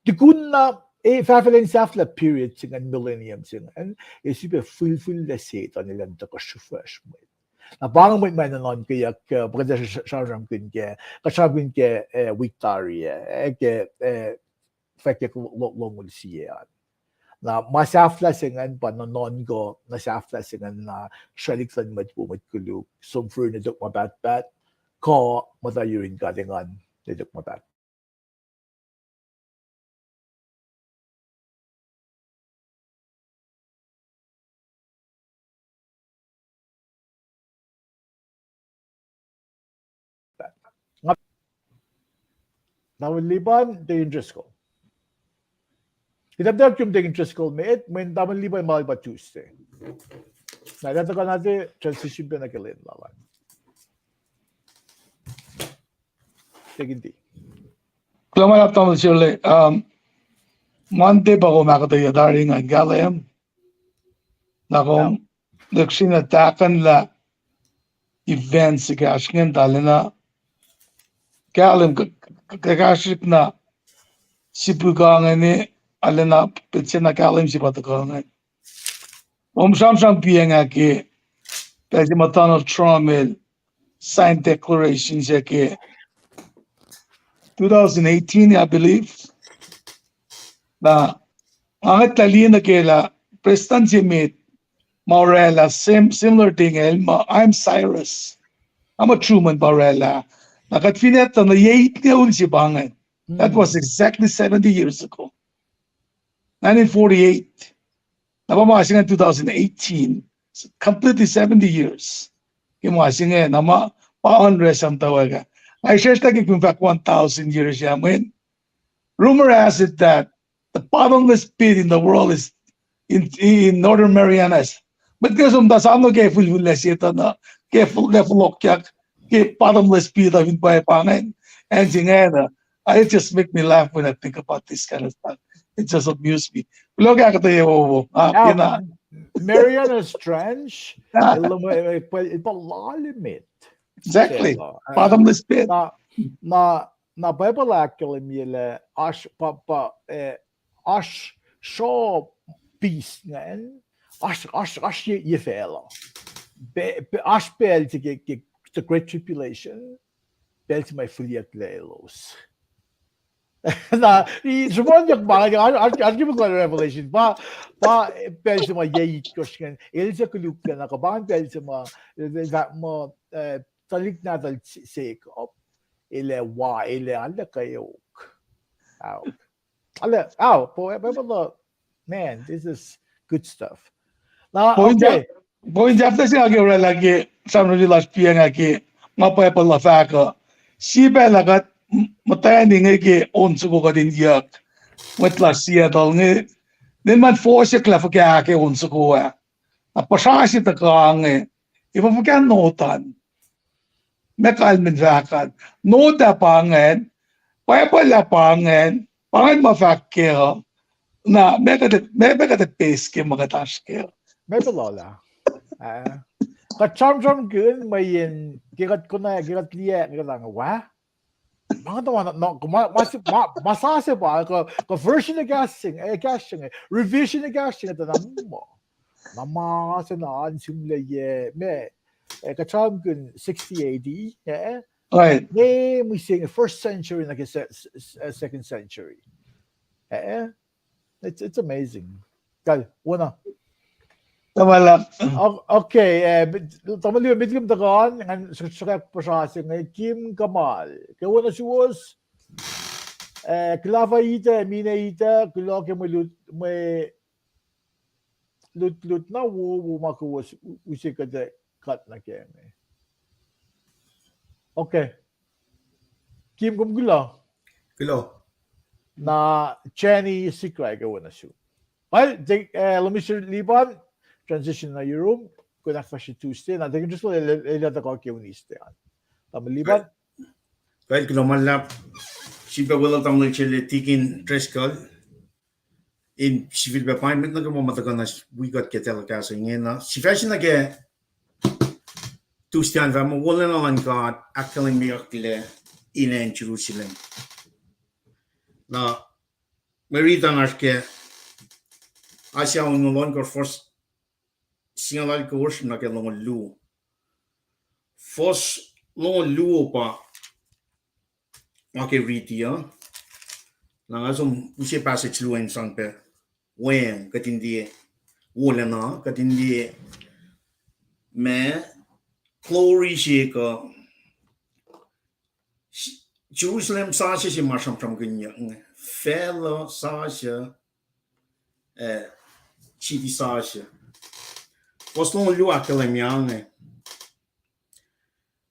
dikun na Fafelin safla period singan millennium singan super full the set on ilan ta ko fresh mo na bang mo man non kaya pagda sa ram kin ke kasabin ke Victoria ke fake long will see na masafla singan pa non go na safla singan na shaliksan mat kulo some for na dok mabat ko matayurin ka dengan na dok mabat Liban, dangerous ko. Kitapdap yung dangerous ko, mate, when Daman Liban Malba Tuesday. Nagata ka natin, transition pa na kilin lawan. Teginti. Kelaman aptam sirle Monday pa ko makataya daring ang galayam na kung nagsinatakan la events sa kashingan tali na galayam kakashik na sipugangan ni alina pitsin na galayam si patagangan samsang piya nga ki kasi matano Trump signed declaration siya ki 2018 I believe na ang Italian na kela President Jimmy Maurella similar thing I'm Cyrus I'm a Truman Maurella nakatfineta na yait nga un si bangan that was exactly 70 years ago 1948 napamasin nga 2018 completely 70 years kimasin nga nama pa-unrest ang tawaga I share tagig in fact 1,000 years yamin rumor has it that the bottomless pit in the world is in Northern Marianas. But because that's I'm not careful with less yet na careful lokyak ke bottomless pit of in pangin and zingena. It just make me laugh when I think about this kind of stuff. It just amused me. Look at the Marianas Trench, ipalalimit. Exactly. Bottomless pit. Na Bible actually mile ash show peace ngan ash ye fela ash bel to get the great tribulation bel to my filiat lelos na jumon yak ba I'll give you a revelation ba bel to my ye question elsa kuluk na ka ba bel to ma that mo talik na dal sake up ile ala kayo Ow. Boy, look, man, this is good stuff. Now, okay. Point after saying again, like some of the last PM, like my people la faka. Si be la gat matay ni nga on suko ka din yak. Mat la siya dal nga. Then man force ka fa ka ke on suko a. A pasasi ta ka nga. Iba fa ka notan. Mekal min vakan. Nota pangen. Pa la pangen. Pangen ma fakir. Na meka de pace ke magatas ke. Maybe lola. Kacam gun mayin gigat ko na gigat liya gigat wah. Mga tawa no masase ba ko version ng gasing revision ng gasing ito mo. Mama sa na simula ye me kacam gun 60 AD Right. May we sing first century like a second century. It's amazing. Kal, una. Tama lang. Okay, tama liyo, medyo dagan, ang saksak pa siya ng Kim Kamal. Kaya una siya was, klava ita, mina ita, kula ke may lut na wo makuwas usi ka de cut na kaya. Okay. Kim kumgula. Kilo. Na Chenny sikray kaya una siya. Well, let me share liban. Transition na your room, kung nakasya Tuesday, na tingin just ilata ko kiuniste yan. Tama liban? Well, kilo malap, si Bawala tamang chile tikin treskal. In si vil appointment na kamo matagal na wigot ke telecast ngayon na. Si fashion na ke Tuesday ang mo wala na lang ka akaling miyakile in Jerusalem. Na merita na ke Asya ang longer first singalal ko worship na ke long lu. First long lu pa okay ritia. Na azum usi passage lu en sang pe. Wen katindi wala na katindi me glory shika Jerusalem sa siya si marsham from ganya. Fellow sa siya chiti sa siya. Poslon lu aquela minha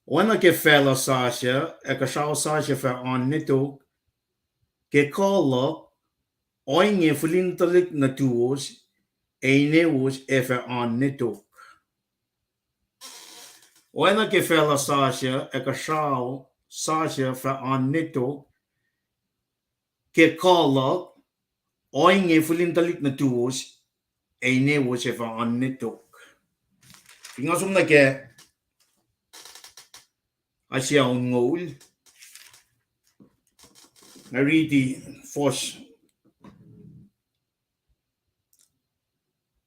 Ona que fela Sasha, que chau Sasha fa on nito, que cola, oinge flintalik na tuos, eine was efa on nito. Ona que fela Sasha, que chau Sasha fa on nito, que cola, oinge flintalik na tuos, eine was efa on nito. Pingasum na ke Asya ang ngol nariti force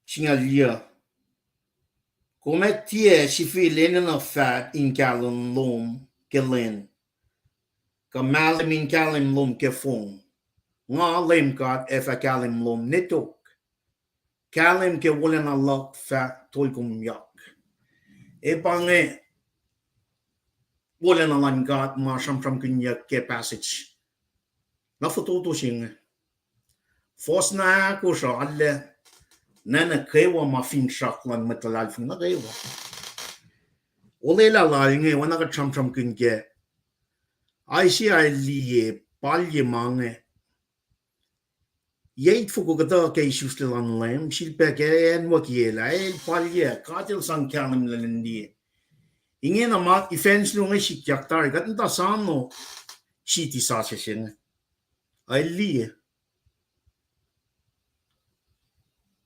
singalia kometie si filin na fat in kalon lom kelen kamalim in kalim lom kefong nga lem kat efa kalim lom nitok kalim ke wala na lok fat tolkum yak pange wala na lang gat marsham from kanya ke passage na foto sing fos na ko siya alle na kaywa ma fin shaklan metalal fin na kaywa ole la la nge wana ka cham kanya ai si ai liye palye mange yeit fuko gata ke isuslan lem silpe ke en wakiela el palye katil sang kanam lalendi Ingen na mat ifens no ngi sikyak tar gat nta samno shiti sa session ai li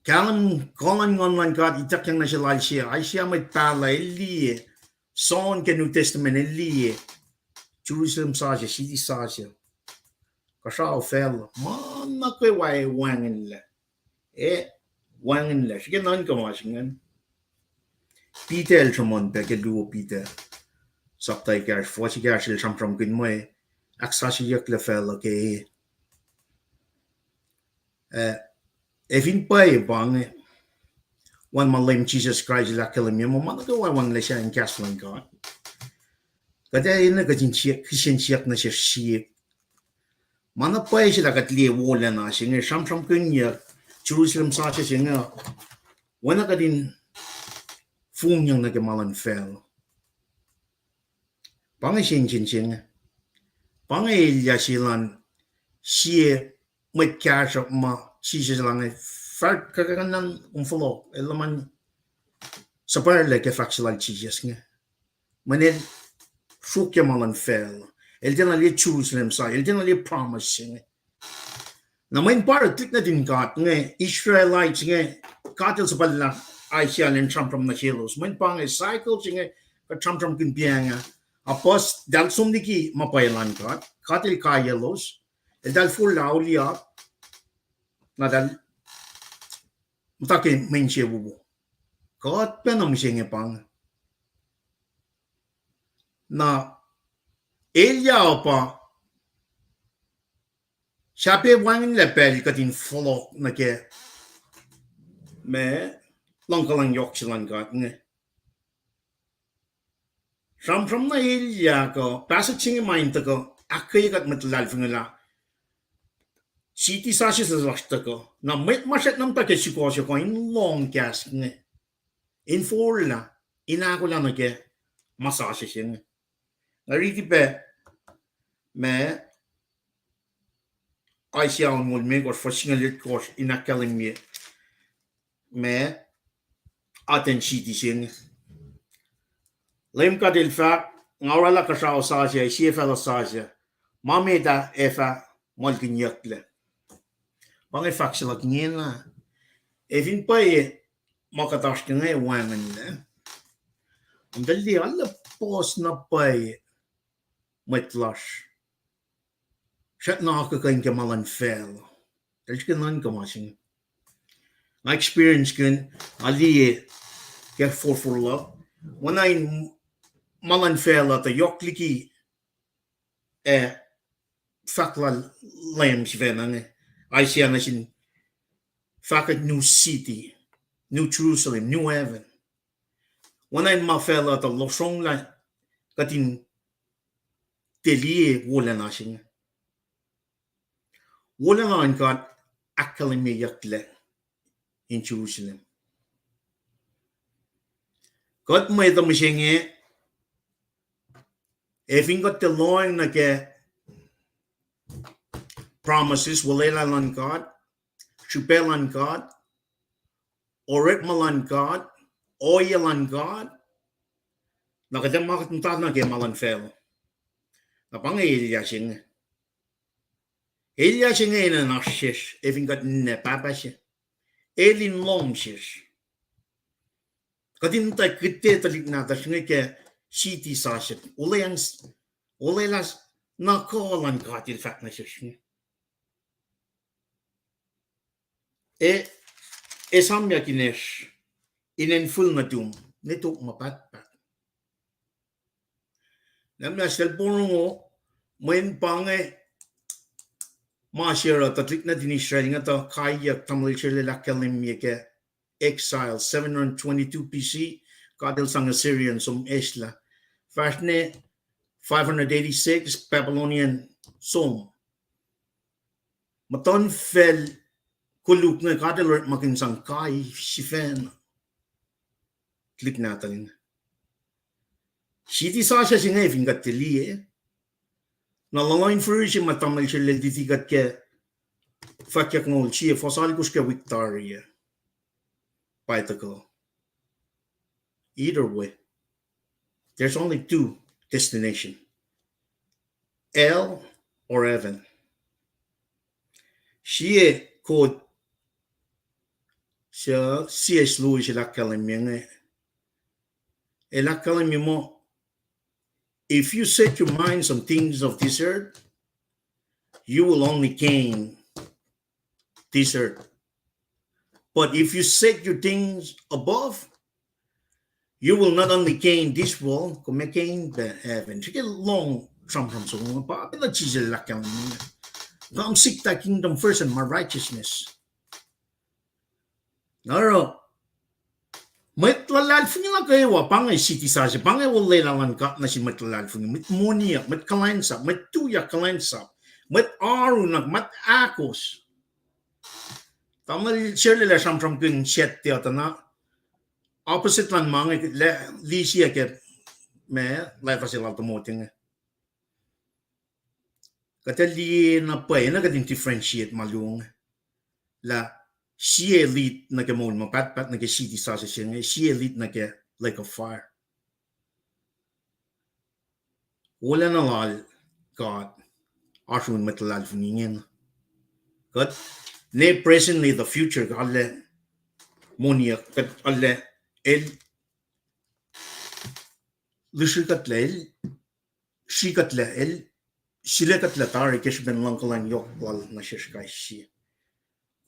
kalam kolan ngon man gat itakyang na shalal shia ai shia mai pala li son ke new testament li Jerusalem sa shiti sa shia ka sha fel man na kwe wai wangin le wangin le shige nan ka ma shingen Peter Eltramon beke luo Peter saptai kar fosi kar shil sham from kin moe aksashi yak le fel ke evin pai bang one man lame Jesus Christ la kelim mo man ko wan le sha in kaslan ka kada ina ka jin chiak kishin chiak na shi Mana pai sila kat lie wala na singe sam kunya Jerusalem sa singe wana kadin fung yang na malan fel. Pangai singe. Pangai ya silan sie met kasha ma si lang far kakanan follow elaman sapar like factual Jesus nga. Manel shukya malan fel. El dina li Jerusalem sa, el dina li promise nga. Na main part tik na din kat nga Israelites nga katil sa pala Asia len tram na kilos. Main pang cycle nga ka tram kin pianga. Apos dal sumdiki mapailan kat katil kayelos. El dal full laulia na dal mutake main bubu. Kat penam singe pang na Elia pa Chape wang lepel katin follow na ke me langkalang yok silang kat nge. From na Elia ko pasok singe mind ko akay kat matlal fungala. City sashi sa lasta ko na met masyat nam take sitwasyon ko in long cast nge. In full na inako lang na ke masasya singe. Nariti pe me Asia ang mulme ko fascinal ko inakaling me aten city sin lem ka del fa ngawala ka sa Asia si fa la Asia mameda efa malkin yakle pang faction la kinela evin pa makatash nga wangan na dali alla pos na pa matlash Shat na ako kain kamalan fel. There's kanan kamasing. My experience kun ali get for love. When I malan fel at the yokliki fakla lambs venane. I see anasin fakat new city, new Jerusalem, new heaven. When I ma fel at the losong la katin telie wala nasin. Wala nga God akkalimi yakle in Jerusalem. God may the machine if you got the line na ke promises wala lan God, chupelan God, oretmalan God, oyalan God, nakadang makatunta na ke malan fel. Napangay yasin. Elia singe na nashes, even got ne papashe. Elin lomshes. Kadin ta kitte talik na ta singe ke city sashet. Ulelas na kolan katil fat na shishin. Samya kinesh. Inen full na tum. Netok mapat. Namna cellphone mo, main pange Mashira tatlik na dinishra nga to kaya tamil chile lakalim yeke exile 722 BC kadil sang Assyrian sum esla fashne 586 Babylonian sum maton fel kuluk nga kadil makin sang kai shifen klik natin City sasha singa fingat tili na lalайн фрыжи матамал чилел дитигат ke fakyak ngol chi fosalikus ke Victoria Paitako. Either way, there's only two destinations. Hell or heaven. She called C.S. Lewis elakalimenge. Elakalimimo. If you set your minds on things of this earth, you will only gain this earth. But if you set your things above, you will not only gain this world, but gain the heaven. Sige long from so pa pila chisel lakang. Now seek thy kingdom first and my righteousness. Naro. Matlalal fun yung kayo pangay city sa siya pangay wala lang ka na si matlalal fun mit monia mit kalansap mit tuya kalansap mat arunak mat akos tamal shirle la sham kun shet tiatana opposite lan mange le li sia ke me la fasil automoting katali na pa na ka differentiate malung la she elite na ke mon pat na ke city sa she elite na ke like a fire wala na lal god arun metalal funingen god ne presently the future alle monia kat alle el lishikat lel shikat lel shilekat la tari kesh ben lankalan yok wal na shishkai shi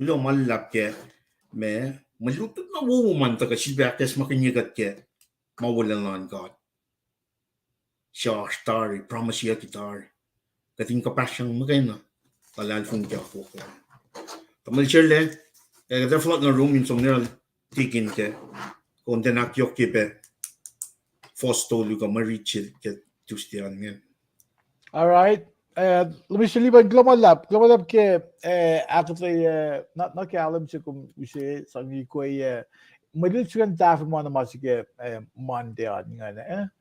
lo malak ke me malutut na wo man ta ka shibakes makinyigat ke mawalan lan god Shaw tari promise ya kitari kating kapasyang magana kalal fun kya ko tamal chirle da flot na room in somnel tikin ke kontenak yok ke be fosto luga marichil ke Tuesday an All right. Lumis liban global lab ke actually not ke alam se kum use sangi ko middle sugan taf mo na masike Monday nga na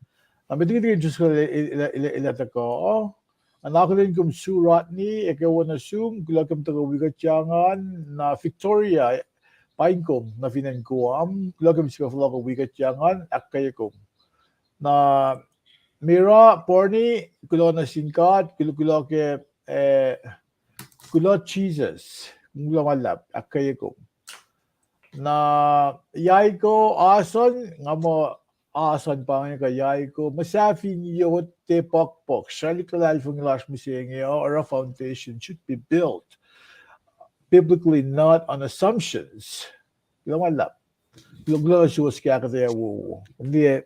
Ambitin just ko ilata ko anak din kum surat ni ikaw na sum gulakam taga wigatyangan na Victoria paingkom na finankuam gulakam sika floko wigatyangan akayakom na Mira, porni, kulo na singkat, kulo ke kulo cheeses, kulo malap, akay ko. Na yay ko ason, nga mo ason pa nga yay ko, masafi niyo te pokpok, shali kalal fung lash misengyo, or a foundation should be built biblically, not on assumptions. Kulo malap. Kulo shows kaya kaya wo. Hindi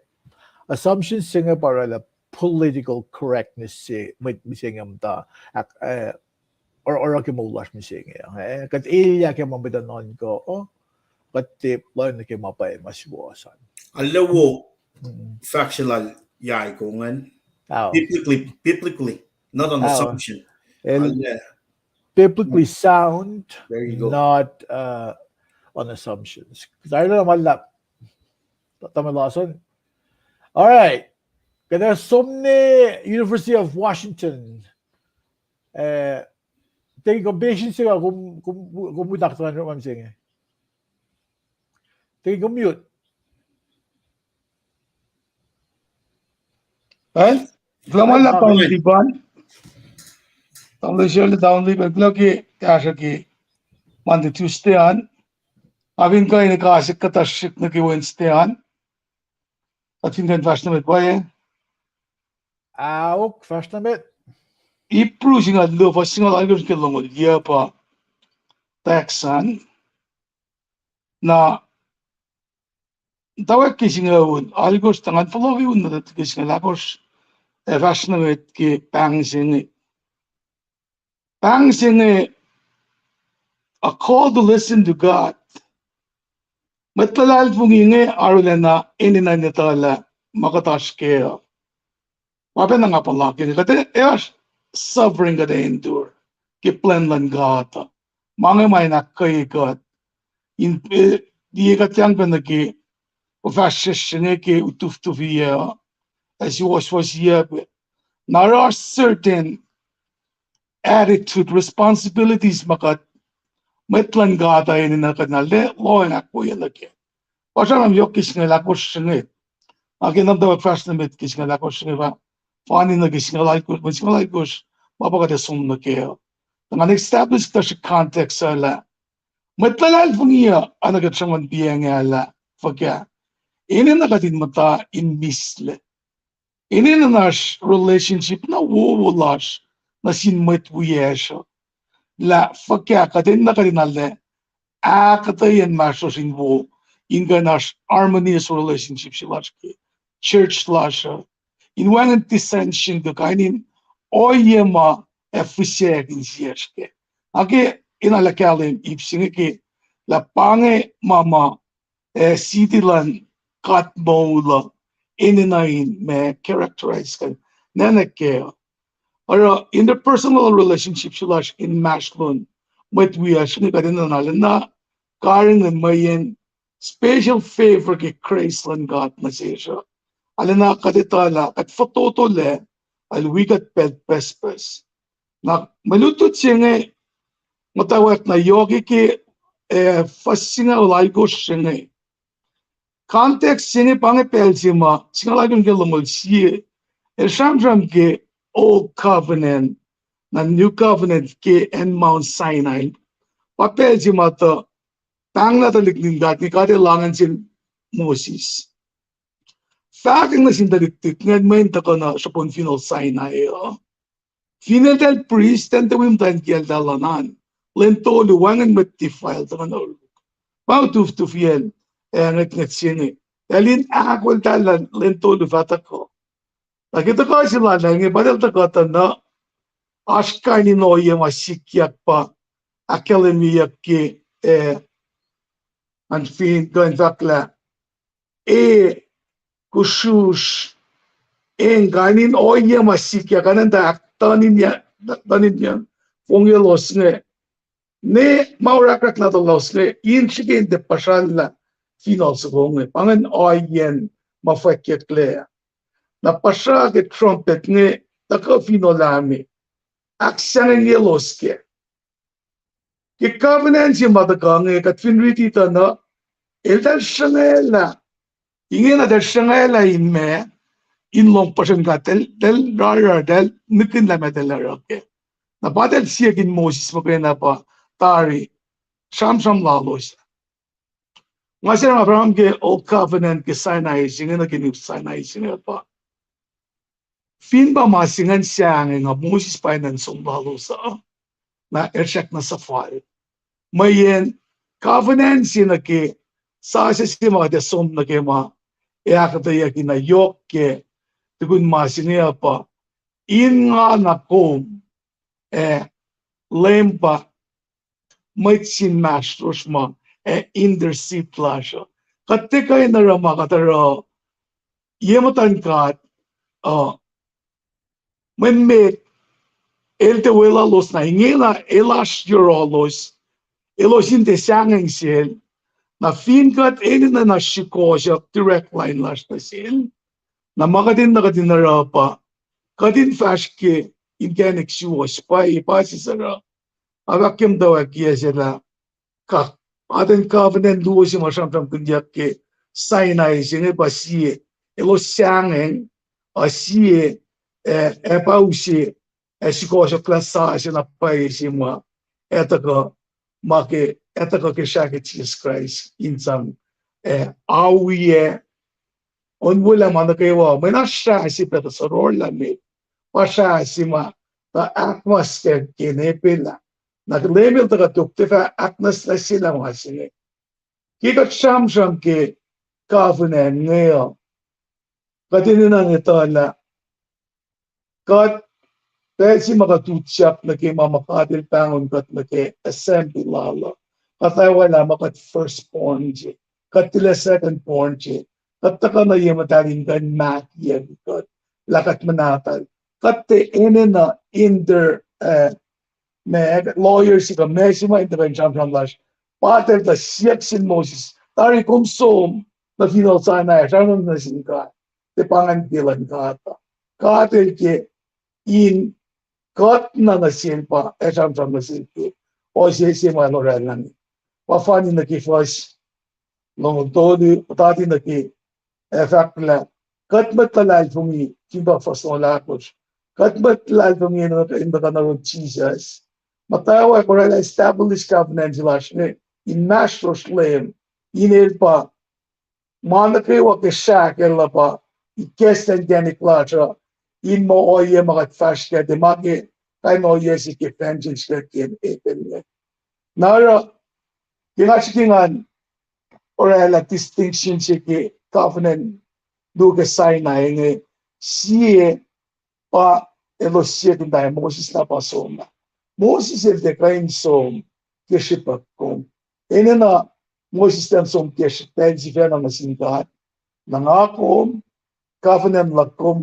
assumptions singa para la political correctness mit misingam ta or ke mo lash misingya kat iya ke mabidanon ko kat tip lan ke mapay maswasan alawo factual yai ko ngan aw biblically not an assumption biblically sound there you go not on assumptions kasi na malap tamalason. All right. Kada somne University of Washington. Tem combination sila kung budak na naman siya. Tem commute. Well, global la pang liban. Tamlo shirle down liban gloki kasha ki Monday Tuesday an. Abin ko ini kasik katashik na ki Wednesday an. At fingan fast na metwaye. Ok, first na bit. Ipru singa lo fa singa algos ke longo dia pa taxan na dawa ke singa un algos tangan follow un na ke singa lakos fast na met ke pang singa a call to listen to God. Matlalal funginge arulena inina nitala makatash ke wapen nga pala ke kate eas suffering ka endure ke plan lan gata mange may nakay God in di ka tiyang penaki fashion ke utuf-tufiya as you was here there are certain attitude responsibilities makat metlan gata in na kanale lo na ko yalake pasanam yok kisne la ko shne akin nam da fast met kisne la ko shne ba fani na kisne la ko baba ka sum na ke an established the context ala metlal funia anaga chaman biang ala faga inin na katin mata in misle inin na relationship na wo lash na sin met wiyesha la faga katin na katin ale akatayan maso sin wo inga nash harmonious relationship silashke church lasha in one dissension the kainin oyema efficiency in siyashke ake inalakalim ipsingeke la pange mama sitilan kat mola ininain me characterize kan nanake or interpersonal relationships slash in masculine with we are shini ka din na karing and mayen special favor ke Christland God na siya alina kaditala at fototo le al wigat pet pespes na malutut siya nga matawat na yogi ke fasinga ulaigo siya nga context siya pange pel siya ma siya lagun ke lumul siya sham ke old covenant na new covenant ke en Mount Sinai papel siya mata tang na talikling gat ni kade langan sin Moses Facting na sindaliktik ngad main ta na sa pon final Sinai final del priest and the women kiel dalanan lento luwangan met defile ta na pau tu fiel ngat sini dalin akol talan lento lu fatako nakita ko sila lang badal ta kata na ashkani no ye masikyak pa akademiya ke an fin going vakla kushush ganin oye masikya kanan da tanin niya fong los ne maurakak na to los in chikin de pasal la final sugong pangan oyen mafakye kle na pasha ke trumpet ne taka final lami aksan nge los ke covenant si madakang kat finriti ta na elda shangela ingena da shangela imme in long person ka del rara del nikin la medel roke na badel siegin Moses mo na pa tari sham lalos masira Abraham ke old covenant ke Sinai singen ke new Sinai singen pa fin ba masingan siyang nga Moses pa nan som lalos na ershak na safari mayen covenant sina ke sa si mga de som na ke ma yakata yakina yok ke tugun masinga pa in nga na kom lempa maitsin mastros ma intercede plasha katte kay na rama katara yematan kat men met elte wela los na ingela elas eurolos elosin de sangeng sel na fin kat ene na shikosha direct line las na sel na makadin na rapa kadin fashke inganik shuos pa ipasi sara agakim daw akia sila ka aden covenant luo si masamtam kundiak ke Sinai singe pasie elo sangeng asie pausi sikosa klasa sina pai sima etaka make etaka ke shake Jesus Christ insang awie on wala man kayo may nasya si peta sa rola me pasha sima ta atmosphere kinepila nag-level ta katuktifa atnas na sila mga sila kikot siyam ke covenant ngayon katininan ito na kat dahil si makatutsak na kay mamakadil pangon kat na kay assembly lala katay wala makat first born je kat tila second born je kat taka na yung mataling kan makiyag kat lakat manatal kat te ene na in their lawyers si mesima intervention from lash pater da siyak sin Moses tari kum som na final sana sharon na sin ka te pangan dilan kata katel ke in kat na nasin pa sharon from na sin ke o siya siya mga loral lang wafani na ki first long todo patati na ki fakla kat matalal fumi kiba first wala ko kat matalal fumi no in the kanal Jesus Matawa ko rin established covenant sila in master slave inil pa manakriwa ke shakel pa ikesten genik lacha in mo oye makat fashke de magi kay mo oye si ke vengeance ke kin epel nara kinachikingan or la distinction si ke covenant do ke Sinai nge siye pa elosye din tayo Moses na pasoma Moses is the kind som keshipak kom. Ene na Moses den som keshipak si fena na singkat. Nangakom, covenant lakom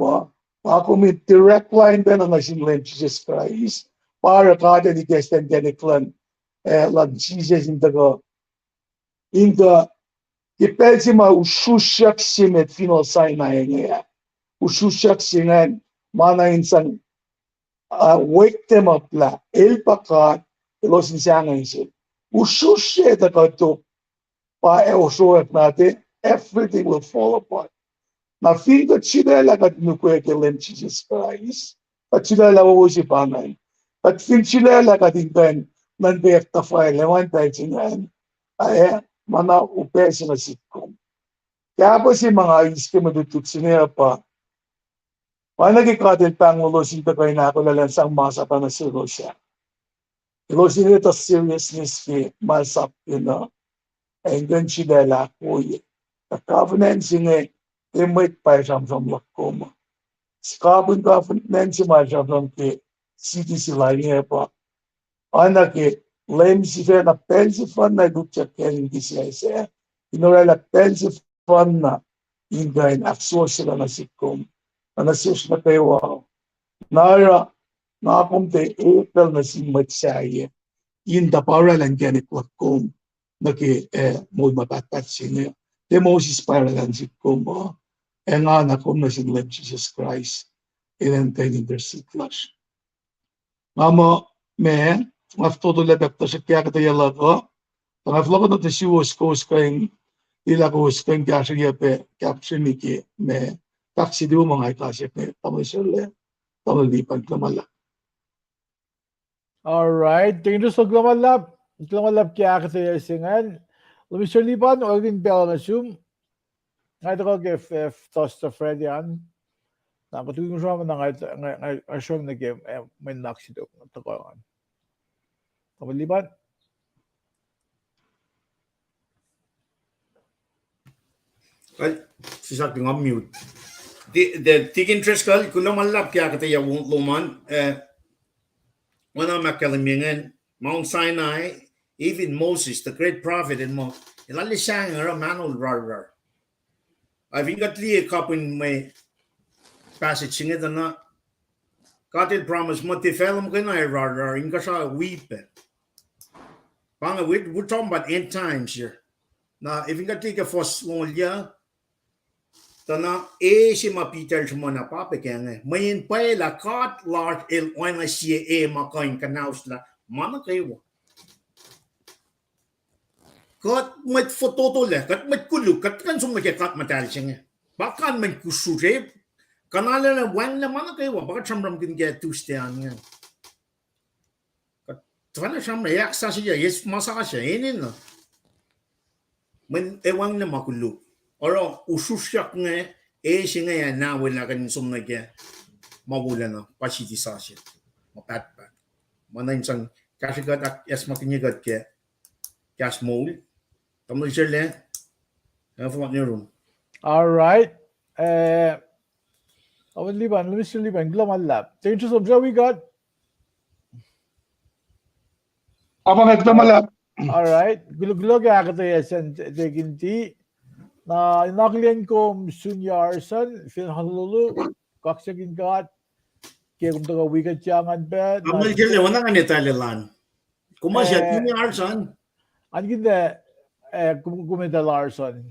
Ako may direct line ba na nasinlim Jesus Christ para kada ni Kestan Geniklan lag Jesus inda ipelsima ushusyak simet final sign na nga ushusyak singan mana insan wake them up la elpakat ilosin siya ngayon siya ushusya to pa usuyak natin everything will fall apart. Na feel that sila lagat nukwekelen Jesus Christ. At sila lawo si Panay. At feel sila lagat ingkan nan bekta file lewan tayo singan. Ay mana upes na sitkom. Kaya pa si mga iske madutut siniya pa. Panagikatil pangulo sinta kayo na ako lalansang masa pa na si Russia. Ilo sinita seriousness ki masap yun na. And then sila lakoy. The covenant singa imit pa from lakoma. Skabun covenant si masya from ke city sila niya pa. Ana ke lem si fe na pensi fan na dutya keling di siya isa. Inora la pensi fan na ingain akso sila na sitkom. Anasos na kayo wow. Nara na akong te April na si matsaya. Inda para lang ganit lakom. Naki mo matatat siya. Demo si spiralan sitkom mo. En anak ko na sinlem Jesus Christ. Ilan tayo ni Versiklash. Mama, me, maftodo lebek to siya kaya kata yala ko. Mafloko na si was kos kayong ila ko was kayong kaya siya pe capture ni ki me. Taksi di mo mga ikasya me. Tamo siya le. Tamo lipan kamala. Alright, tingin sa glamalap. Glamalap kaya kata singan. Lumisyo liban, o rin bela na zoom. Ngayon ko if tosta Fred yan. Nakatulong siya man ngayon assume na game may naksi daw. Takuan. Kamaliban. Si sagt ng mute. The tig interest kal kuno malap kaya kata ya won't luman wana makalamingan Mount Sinai even Moses the great prophet and mo ilali sang ara manol rar. I think got liye kapin may passage singa na katil promise mo te film kana rar inga sa weep. Panga we're talking about end times here. Now if you got take a first one yeah Tana si Peter mo na papekenge. Mayin pa la kat large il wana siya makain kanaus la mana kayo. Kat mat foto le kat mat kulu kat kan sum ke kat matal singe. Bakan man kusure kanala na wan na mana kayo baka chamram kin get Tuesday an. Kat twana chamra yak sa siya yes masaka siya inin na. Man ewang na makulu. Oro ususyak nga siya nga yan na wala ka sum na kaya mawala na pasiti sa siya mapatpat mana insang kasigat at yes makinyagat kaya kas mole tamo siya le from your room. Alright. Awan liban, lumisyo liban, glamalap. Tingin sa we got. Apa nagdamalap? Alright. Gulo-gulo kaya kata yasan deginti. Na inaklian ko Sunyarsan, Finhalulu, Kaksagin Gat, kaya kung taga wikat siyangan pa. Amal jile, wana ka ni Talilan. Kumasya, yun yung Arsan. Ano ganda, kumita Larson.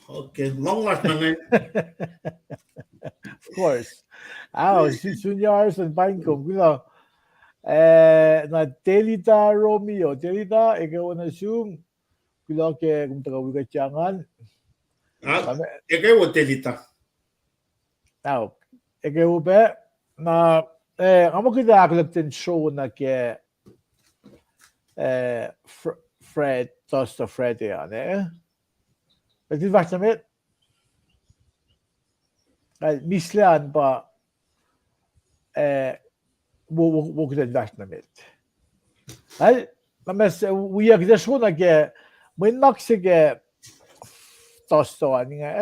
Okay, long last na ngayon. Of course. Sunyarsan, pain ko, gulo. Na Telita Romeo, Telita, ikaw na assume, gulo kaya kung taga wikat siyangan. Ikaw o Telita? Ikaw ba? Na, amo kita aklagtin show na kaya Fred, Tosta Fred yan, Pwede ba samit? Mislan pa, wukid ba samit? Names, uyak na show na kaya, may naksige, Tosto nga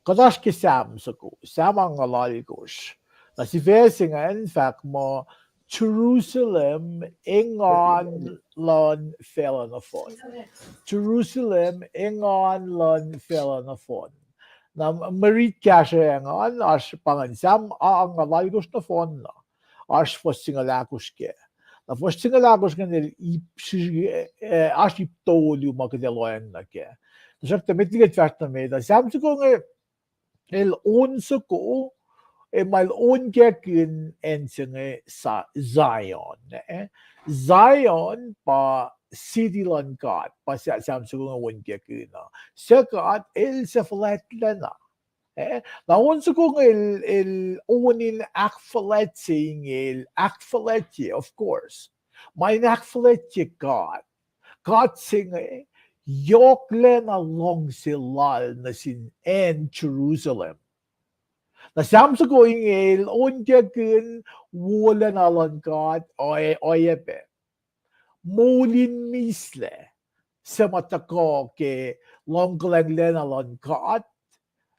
kadash ki sam sako samang alali gosh na si versing in fact mo Jerusalem ingon lon fell on the phone Jerusalem ingon lon fell on the phone Na marit kasha ngan as pangansam ang ngalaydos na fon na. As fossingalakos ke. Na fossingalakos kan el as iptolio makadaloyan na ke. Så det mitiget tvärtom med. Samtidigt gånger el onse ko mal ongekin ensinge sa Zion. Zion pa city lan God pa samtidigt gånger ongekin na. Sekat el se flatlena. Na onse ko el onin akfalating el akfaletje of course. Mein akfaletje God. God singe Yoklen along silal na sin en Jerusalem. Na samsa going el onjakin wulan alan God oyepe. Molin misle sa matako ke longklang len alan God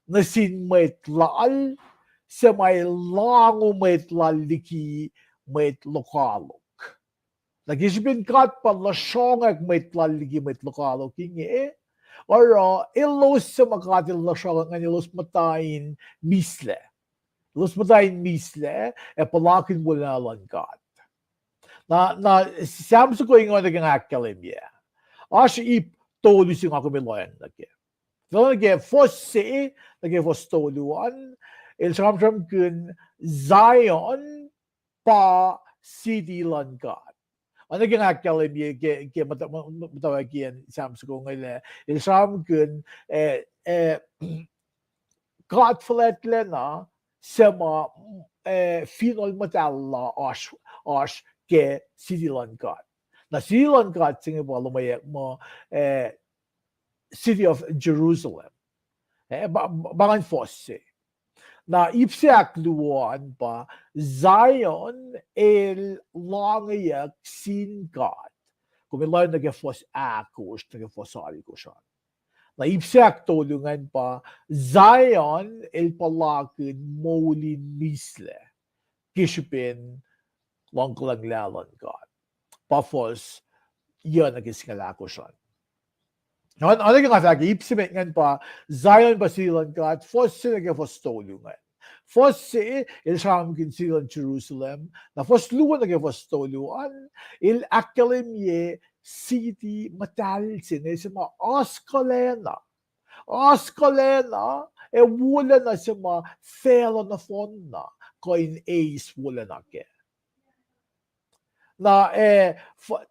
na sin maitlal sa may lango maitlal liki mait lokalo. Nagisipin kat pa lasyongag may tlaligi may tlokalo kingi or ilos sa makatil lasyongag nga ilos matayin misle. Ilos matayin misle palakin mo na langkat. Na samsa ko ingon nagang akalim ya. As ip tolu sing ako miloyan nage. So nage fosse nage fosse toluan il samsam kun Zion pa city langkat. Ano ginagawa niya matawagian Samsung ko ngayon Isam kun Godflet lena sema final matalla as ke Sidilan God. Na Sidilan God singe mo lumayak mo City of Jerusalem. Bangan fosse. Na ipsiak luwan pa Zion el langayak sin God. Kung ilan nag-fos akos, nag-fos ari ko siya. Na ipsiak tulungan pa Zion el palakin molin misle. Kishipin langklang lalan God. Pafos, yan nag-iskala ko siya. Ano nga sa ipsimek ngan pa Zion basilan God, fos sila nag-fos tulungan. Fos il sham kin silan Jerusalem, na fos luwan nag-fos tuluan, il akalimye city matal sine sa mga oskalena. Oskalena, wala na sa mga felo na fon na, koin ace wala na ke. Na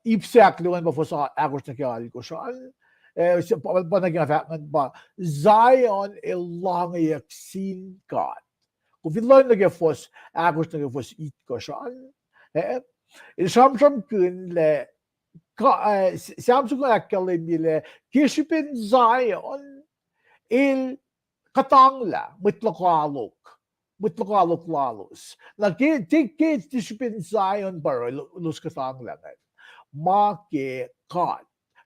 ipsiak luwan ba fos agos na kaya ko siya, panaging ba Zion ilangayak sin God. Kung finlan nag-fos agos nag-fos it ko siya. Samsam kun le samsam kun akalim le kishipin Zion il katangla mitlokalok lalos. Na kishipin Zion baro los katangla make God.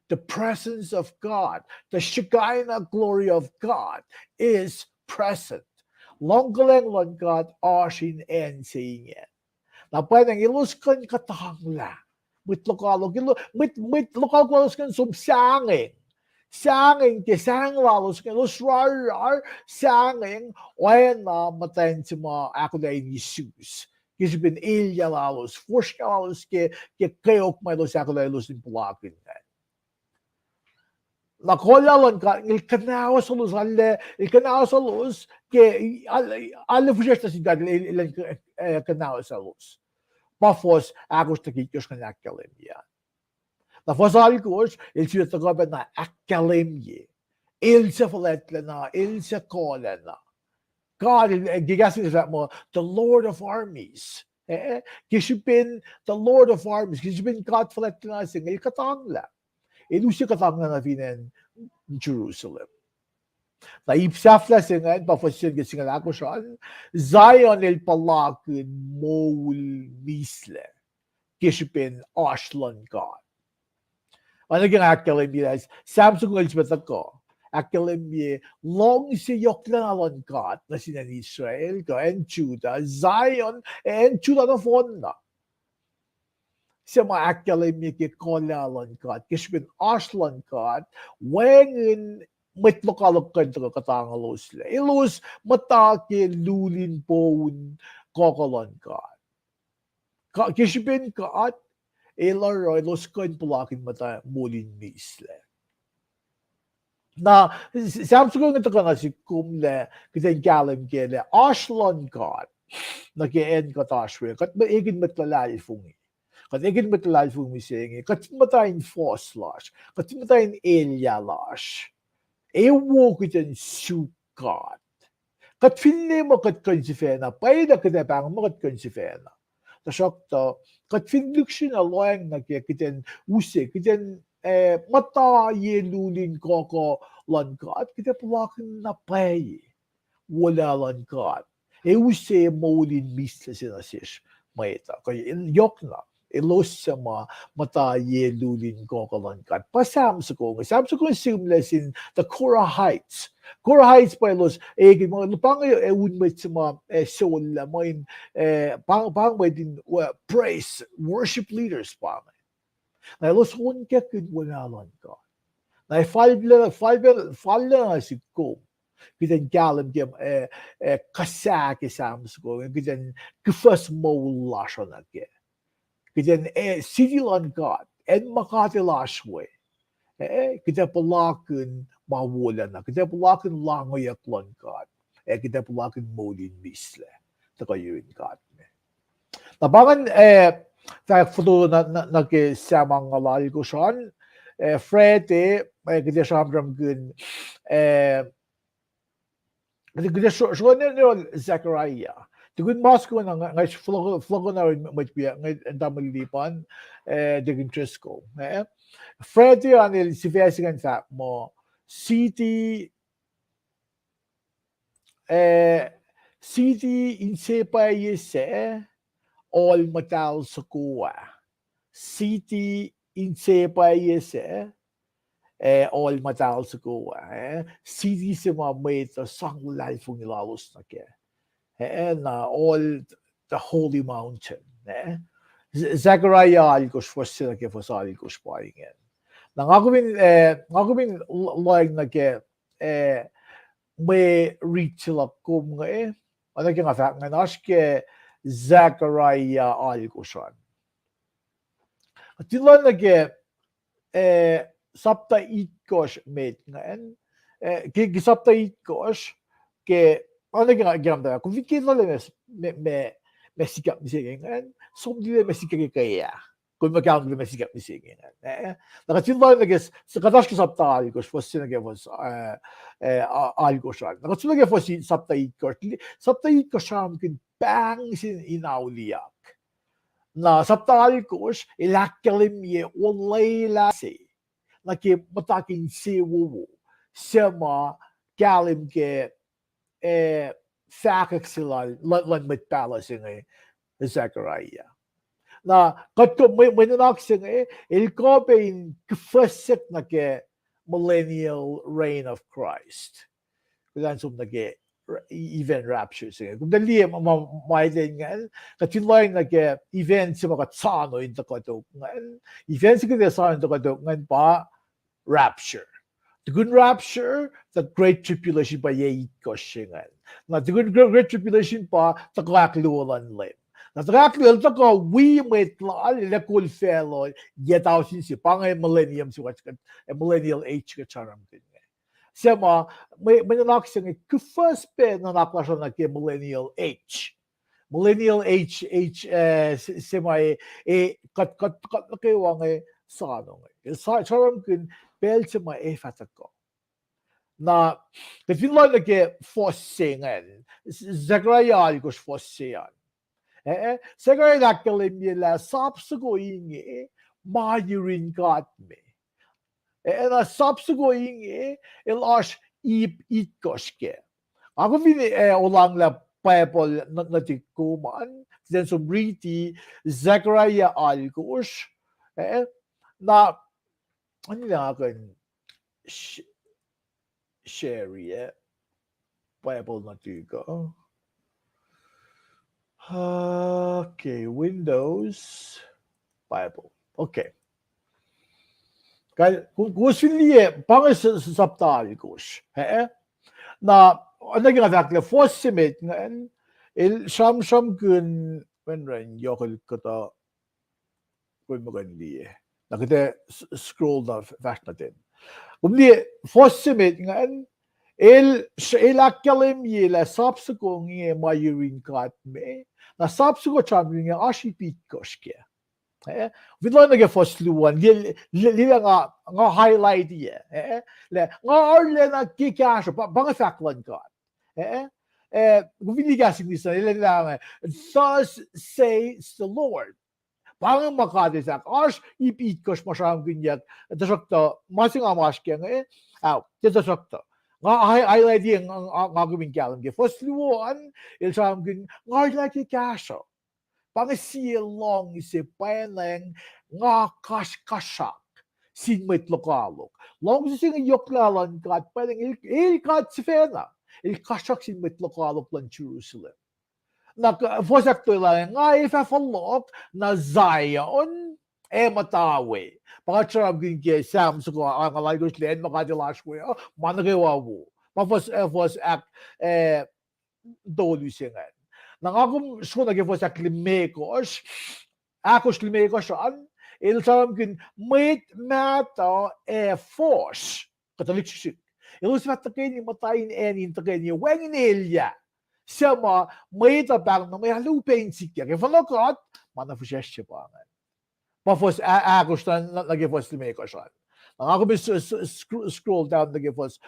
The presence of God, the Shekinah glory of God is present. Longgaleng Lord God ashin en saying it. Na pwedeng ilus kan katangla. Mit lokalo lalos kan subsanging. Sanging ke sang lalos kan ilus rar sanging oyan na matayin si mga ako na in Jesus. Kasi bin ilya lalos, force ka lalos ke kayok may los ako na ilus in pulakin nga. Nakolyalan ka il kanawa sa luz ke alle fujesta si dad il kanawa sa luz. Pafos agos takikyos kan akalemia. Na fos algos il siya tagaba na akalemie. Il sa faletla na, il sa kola na. God, gigasin sa mo, the Lord of armies. Kishipin the Lord of armies. Kishipin God faletla na sing il katangla. Ilusya katangla na vinen Jerusalem. Na ipsafla singan, pafasyon ka singan ako siya, Zion el palakin mol misle, kishipin ashlan God. Ano kang akalim niya? Samsung Elizabeth ako, akalim niya, long si yoklan alon God, na sinan Israel ka, and Judah, Zion, and Judah na fon na. Sa mga akalim niya kikolalan God, kishipin ashlan God, wengin metlokalok kan to katangalos le. Ilos matake lulin poun kokolon ka. Kishipin ka at ilar los kan pulakin mata mulin misle. Na samsung ito ka na si kumle kita galim kele ashlon ka na kien ka tashwe kat maigin matlalal fungi. Kat igin matlalal fungi singi kat matayin foslash kat matayin elyalash. Ewo kitchen sukat. Kat finne mo kat konsifena, paida kita pang mo kat konsifena. Tasok to, kat finlukshin aloyang na kiten use, kiten mata yelulin koko lankat, kita pulakin na pay. Wala lankat. Use molin misla sinasish. Maita, kaya yok na. Ilos sa mata yelulin koko lankat. Pasamsukong simlesin the Cora Heights. Cora Heights pa los mga lupang un may sama soul la mo pang may din praise worship leaders pa. Na los un ka kin wala ka. Na five la si ko. Kitan galam gem kasak isams ko. Kitan kufas mo lasho na ke. Kitan city lan God and makati lashway. Kita palakin mawala na. Kita palakin langoyak lan God. Kita palakin molin misle. Taka yun God. Tabangan foto na ke samang ngalal ko siyan. Frete, kita siyam gun kita siya ni Zechariah. Tugun Moscow na nga flogo na rin matbiya nga damalipan digin Trisco. Frete anil si Vesigan sa mo city insepa yese all matal sukua. City insepa yese all matal sukua. City se ma meta sang life ng ilalos na ke. And all the holy mountain. Zechariah alkos for sila ke for alkos paingen. Na ngakubin like na ke may ritual kum nga ano ke nga fact nga nash ke Zechariah alkosan. At tila na ke sapta itkos mate nga ke sapta itkos ke ano nga ganda kung vikita le me sikap ni singin som di me sikap kaya kung magkano me sikap ni singin nakatila na guess sa katash ko sapta alkos was sinagevos alkosan nakatula ke was sapta ikos sham kin bang sin inauliak na sapta alkos ilakalim ye walay lasi na ke matakin siwo sema galim ke fakak sila lan mit palace nga Zechariah. Na katko may nanak nga ilkope in kfasik na ke millennial reign of Christ. Kulan sum na ke event rapture nga. Kung dali may din nga katilay na ke event sa mga tsano in takatok nga event sa kaya sa takatok nga pa rapture. The good rapture, the great tribulation pa yay koshingan. Na the great tribulation pa takakluwalan lim. Na takakluwalan taka we met laal lekul fellow yet out si pangay millennium si what's millennial age ka charam din. Sema may nanak siya first pe nanak siya na ke millennial age. Millennial age sema kat kayo ang sa ano. Sa charam kin bel sa mga fatako. Na katilay na ke fossingan. Zechariah alkos fossian. Zechariah nakalim nila sapsugo ingi mayurin kat me. Na sapsugo ingi ilash itkos ke. Ako vini ulang la Bible natikuman. Then sumriti Zechariah alkos. Na ano na akin share Bible na tiga. Okay, Windows Bible. Okay. Gusillie banges saptal gus. Na naging atakle fossimit ngayon il sham gun when yokul kata kun magandi. Nakita scroll na fast natin. Kumdi fossimit ngayon il akkalim yela sapsuko ngi mayurin kat me na sapsuko chamring ashipit koshke. Vidlo nage fosluan li nga highlight ye le nga arle na kikash bang faklan kat gumili gasing nisa le lang thus says the Lord bang makade sak ash ipit kosh masham gunyak dasakta masing amashke nga aw dasakta nga highlight ye nga gumin kalam ge fosluan il sam gun nga like kikash bang long se palang nga kash sin met lokalok long sing yoklalan kat palang il kat sfena il kashak sin met lokalok lan Jerusalem na fosak to lang nga ifa fallok na Zion matawe pagacharab gin ke sam so ang alagos len makadilash ko managawa wo mafos act dolusingan nangagum sko nagfosak limekos akos limekos an il sam kin mit mata force katolik shit ilus fatakeni matain enin takeni wengin ilya sama mita bang na may halupain sikya ke falokot mana fusheshe pa man mafos akos nagfos limekos an nangagum scroll down nagfos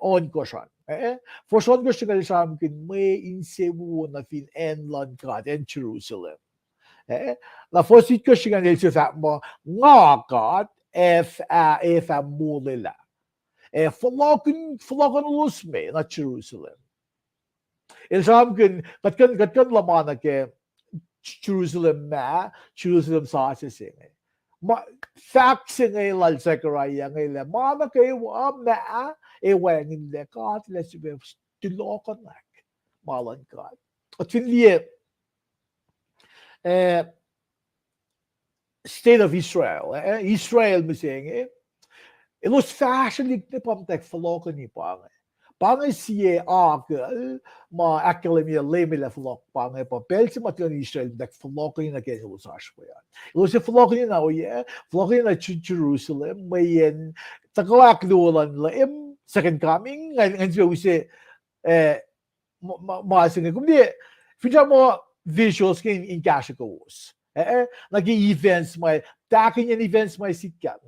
on koshan for son gusto nga sam kin may insebu na fin enlan kat en Jerusalem la fosit gusto nga nil sa mo nga kat if mulila flocken lusme na Jerusalem il sam kin katkan lamana ke Jerusalem sa sing facts ngay lal Zechariah ngay le mana kay wa ma wengin le kat le sibe tilokon nak malan kat at finlie state of Israel Israel mising it was fashioned ni pamtek flokon ni pangay siye agel ma akademia lemile flok pangay pa belsi matyon Israel dak flokon na kaya was ashpoyan it was a flokon na flokon na Jerusalem mayen takwak lulan laim second coming and so we say masing kumdi fija mo visuals in kashikos naging events may taking an events may sikat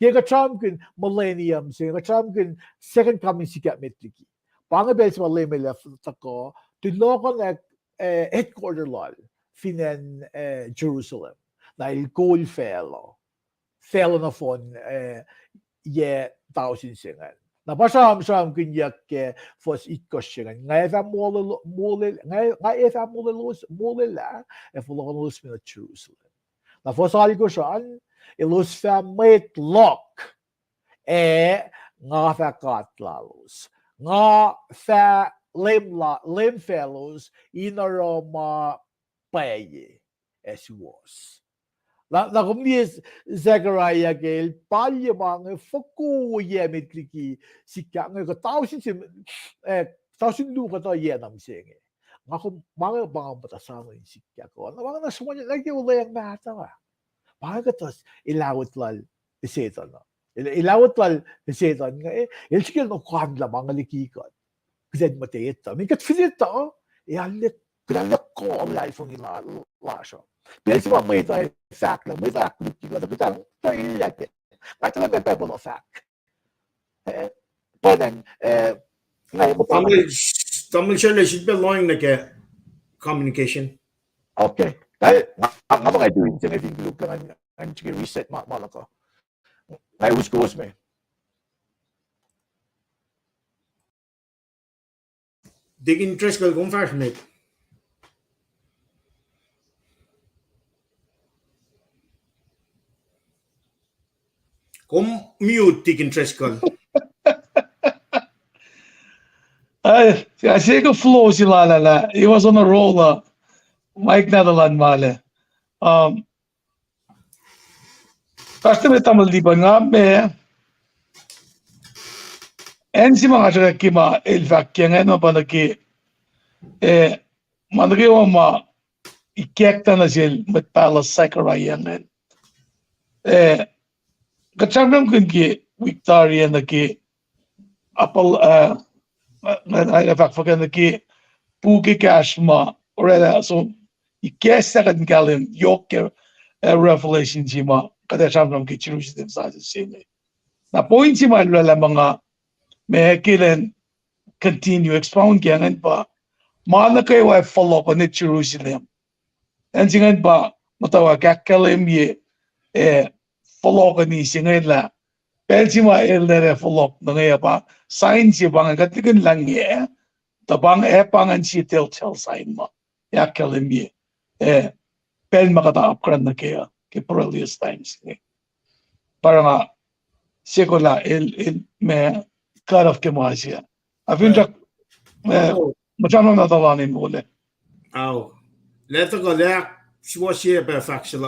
kaya kacham kin millennium sing kacham kin second coming sikat metliki pangabel sa lemele tako tilokon na headquarter lol finan Jerusalem na il goal fellow na fon ye thousand singan na pasam kin yak ke fos ikos singan nga efa mole la folokon na Jerusalem na fos ali ko saan ilus fa mate lock nga fa katlalos nga fa lem fellows in aroma paye as was la kumdies Zechariah gel palye mange foku ye metliki sikya nga ka thousand lu ka to ye nam senge nga ko mange bang batasama in sikya ko na mga nasumanya lagi wala yang mata Pagatas ilawat lal isetan na. Ilawat lal isetan nga ilsikil no kwadla mga likikat. Gzed matayeta. Min kat finita ihalit kralak ko ang life ng ilasyo. Pero si mga may tayo fact lang. May fact likikat. Pero tayo ilagay. May talaga people of fact. Pwedeng ngayon mo pa. Tamil siya should be long na ke communication. Okay. Dahil, ang mga doing sa naging group lang ang reset mala ko. Ay, uskus me. Dig interest ko kung fast mate. Kung mute dig interest ko. I see a flow sila la. He was on a roll. Mike Netherland male. First time tamal di ba nga me en si mga jaga kima el vakkengen ma panaki manriwa ma ikekta na sil met pala sakarayangen kachangram kunki Victoria na ki apal ay fakfakan na ki puki cash ma oreda so ikesa kan kalim yoke revelation si ma kada changram ki Jerusalem sa sine na point si ma lala mga may kilen continue expound kyangan pa mana kayo ay follow pa ni Jerusalem and singan pa matawa kakalim ye follow ka ni singan la pero si ma elder follow na ngaya pa sign si bang katigan lang ye tabang pangan si telltale sign mo yakalim ye pen makata upgrade na kaya ke previous times para nga sekula me cut off ke mo siya afin jak macam na tawanin mo ulit Let go there. Was here perfection.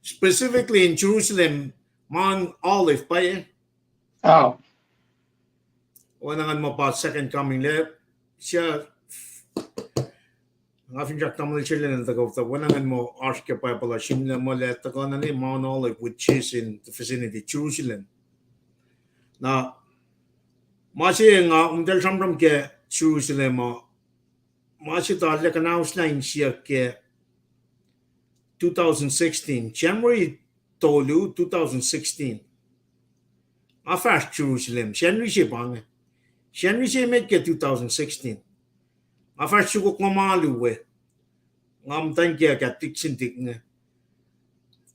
Specifically in Jerusalem, Mount Olive, pa Wanangan mo pa second coming there. Siya, ngafin jak tamal chile na tagaw ta. Wanangan mo arke pa pala shimla mo let go na ni Mount Olive, which is in the vicinity Jerusalem. Now, masih nga umdal samram ke Jerusalem mo. Masih ta le kanaus line siya ke 2016, January tolu 2016. Afar Jerusalem, January siya bang. January siya met ke 2016. Afar siya ko kumalu we. Ngam tan kya ka tiksin tik nga.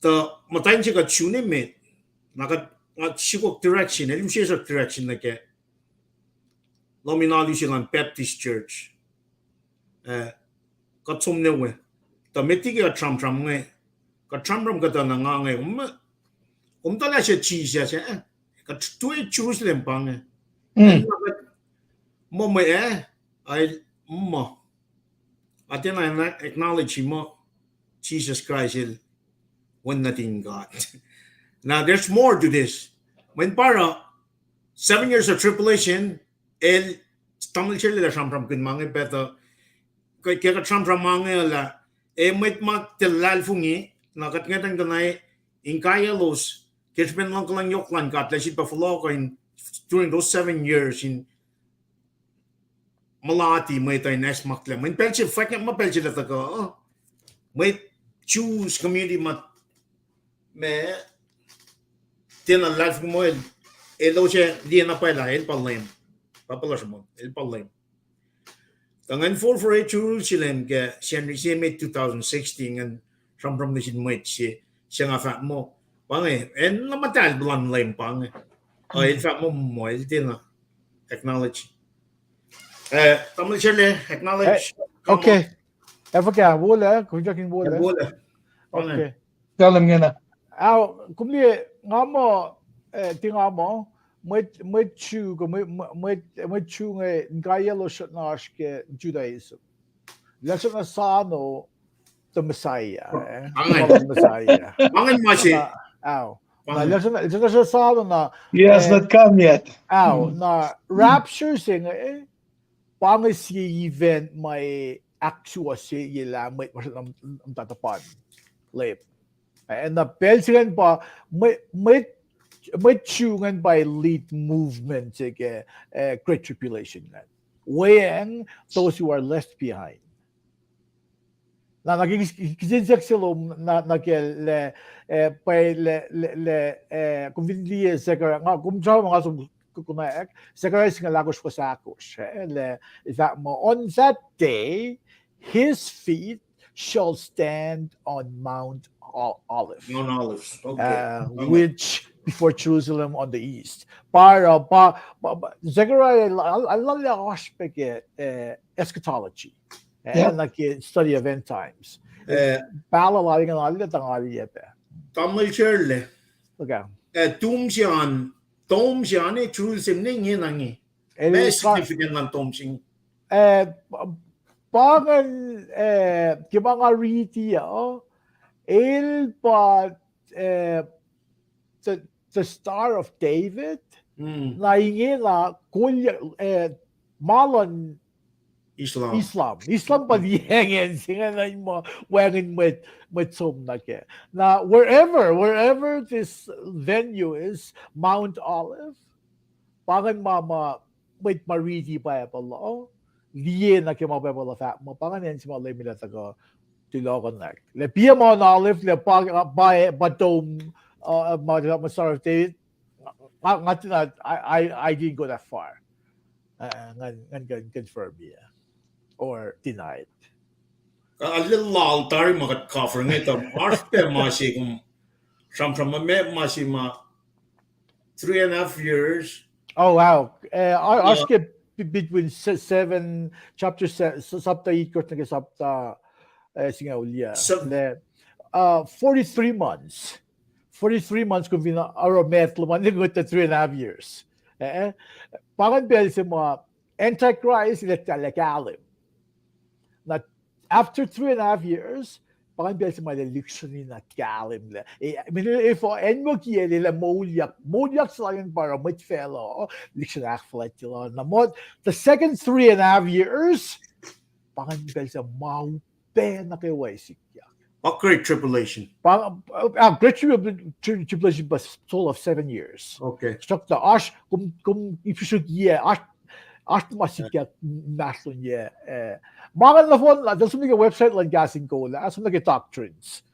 Ta matan siya ka tune met. Nakat siya ko direction, elim siya sa direction na ke. Nominalu siya lang Baptist Church. Katsum ne we. Ta meti ka tram nge ka tram ka ta na nga nge ta la she chi sha sha ka tu Jerusalem pa nge mo me I mo atin I acknowledge mo Jesus Christ is one nothing God. Now there's more to this. When para 7 years of tribulation el tamil chile la tram kun mange better ka tram mange la met mak telal fungi nakat ngatan kanay inkaya los kitchen lang lang yoklan kat lesit pa follow in during those 7 years in Malati may tay next makla may pelche fak ma pelche la ko may choose community mat me tena life mo el loche di na pa la el palem papalos mo el palem Tangan 448 Jerusalem ke January 2016 and from the Sinmit siya nga fat mo pange and namatal bulan lem pange ay fat mo mo din na acknowledge tamil chile acknowledge okay efaka wala kujakin wala okay dalam nga na kumli ngamo tingamo may chu nga ngaya lo shot na ke Judaism. Laso na sano the Messiah. Messiah. Angin masi. Na laso na sano na he has not come yet. Na rapture sing pangis si event may actual si yela may ang tatapan. Lep. And na pelsigan pa may chungan by lead movement great tribulation weighing those who are left behind na nagkikinsak sila na nagel conveniently sekara nga kumjaw mga kukunaek sekara sing lagos pasakos that on that day his feet shall stand on Mount Olive. Mount Olive, okay. Which before Jerusalem on the east. Para Zechariah, I love the aspect eschatology and like study of end times. Bala lang ang alila tangali yete. Tamil churle. Okay. Tom siyan Jerusalem ni nangi. May significant ng tom sing. Pangan kibanga riti el pa the Star of David, Mm. na ingi na kulya malon Islam. Islam pa di hangin singa na mo wangin with some na ke. Now wherever this venue is, Mount Olive, pangan mama with mariti pa pala. Liye na ke mababala fa mo pangan yan si mo le mila taga Tilokan nak. Le pia Mount Olive le pag by batom Star of David. I didn't go that far. Ngan confirm yeah. Or denied. A little altar magat cover ngito. Arste masi kung from a me masi ma 3.5 years. Oh wow. I skip between chapter 7 sabta ikot na sabta singa ulya. So- Le 43 months. 43 months kung vina aromet luman ligot na 3.5 years. Pangan bel sa mga Antichrist ile talakalim. Na after 3.5 years, pangan bel sa mga election na kalim le. If en mo kiye nila molyak sa lang para mit fellow election akflat yun na mod. The second 3.5 years, pangan bel sa mau pe na kay waisik. A great tribulation. Great tribulation was total of 7 years. Okay. Struck the ash kum ifusuk ye ash masikya naslon ye. Mga na phone la daso mga website lang gasing ko la aso mga doctrines.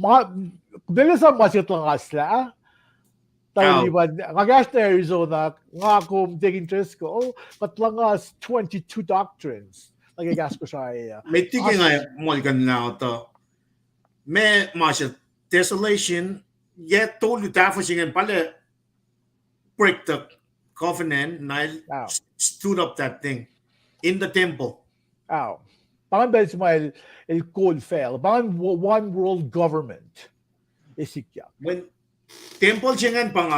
Mga dili sa masit lang asla. Tayo liban ngagas na Arizona nga kum take interest ko but lang as 22 doctrines. Nagigas ko siya. May tiki nga mo na to. May masya desolation yet told you that for singing pala break the covenant and stood up that thing in the temple. Ow. Pangan ba Ismail el cold fell. Pangan one world government. Isikya. When temple singan pang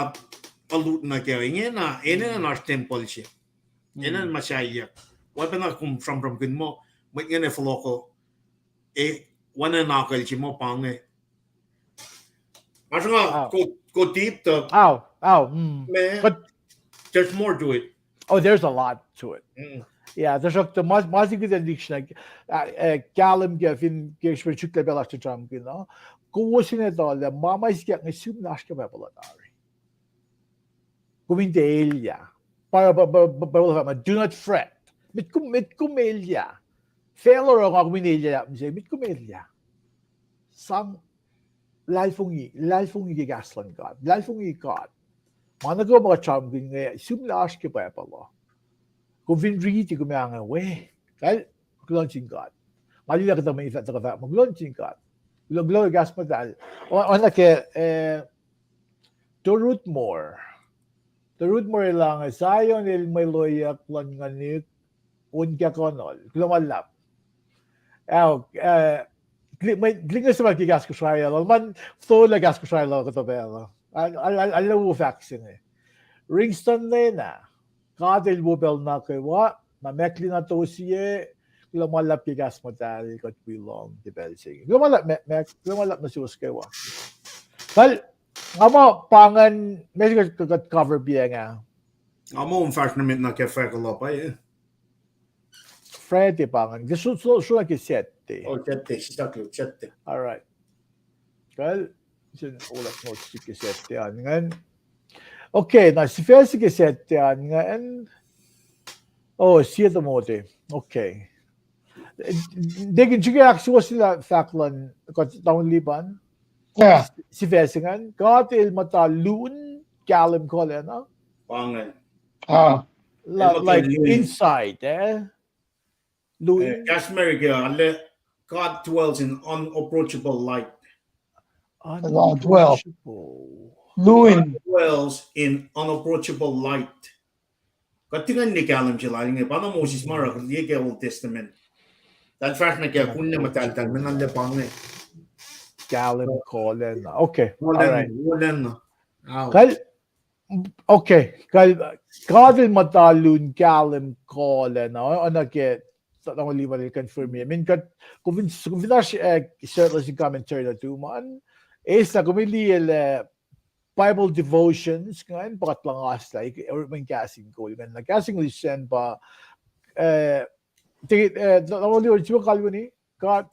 alut na kaya ingin na our temple siya. Ina masaya. Wala na kung from kun mo may ngene floko one nakal siya mo pang Mas nga go deep to but there's more to it. Oh, there's a lot to it. Yeah, there's a mas good addiction. Kalim gavin geshwer chukle bela to jam gino. Kuwosin ito le mama is get ngisum nashka bebelatari. Kuminte elia. Para do not fret. Mit kumelia. Failure ang kumelia. Mit kumelia. Sang lalfungi gigaslan God. Lalfungi God. Mana ko mga charm gini sumlash ke pa pala. Kung vinriti ko mga we. Kaya launching God. Mali na kita may ifat sa kafa. Mag-launching God. Glory gas pa dahil. Ona ke to root more. To root more lang sayon il may loyak lang nganik unka konol. Klumalap. May glingas sa magigas ko siya. Man so lagas ko siya ko to belo. Alaw vaccine. Ringston na. Kadel bubel na kawa. Mamekli na to siya. Lumalap kigas mo dahil got belong di belsing. Lumalap na siya kawa. Well, nga mo pangan medyo got cover biya nga. Nga mo fact na na kaya fekalo pa Freddy pangan. So na kisete. Oh, chette. All right. Well, sin ulat mo si kisete ngan. Okay, na si Felsi kisete ngan. Oh, siya mote. Okay. Degin juga actually sila faklan kat taon liban. Yeah. Si Felsingan, katil mata loon kalim kole na. Pangan. Like inside, Loon. Kashmir God dwells in unapproachable light. Luin. Dwells in unapproachable light. Katingan ni kalam sila nga paano Moses mara kung di Old Testament. That fact na kaya kunya mataltal menanda pangne. Kalim kole na. Okay. Wala na. Okay. Katil mata loon kalim kole na. Ano ke tatang lima rin confirm I mean, kung vinash shirtless yung commentary na tuman, is na kumili Bible devotions ngayon pakat lang like or may casting ko ngayon na casting listen ba the only original kalbo ni God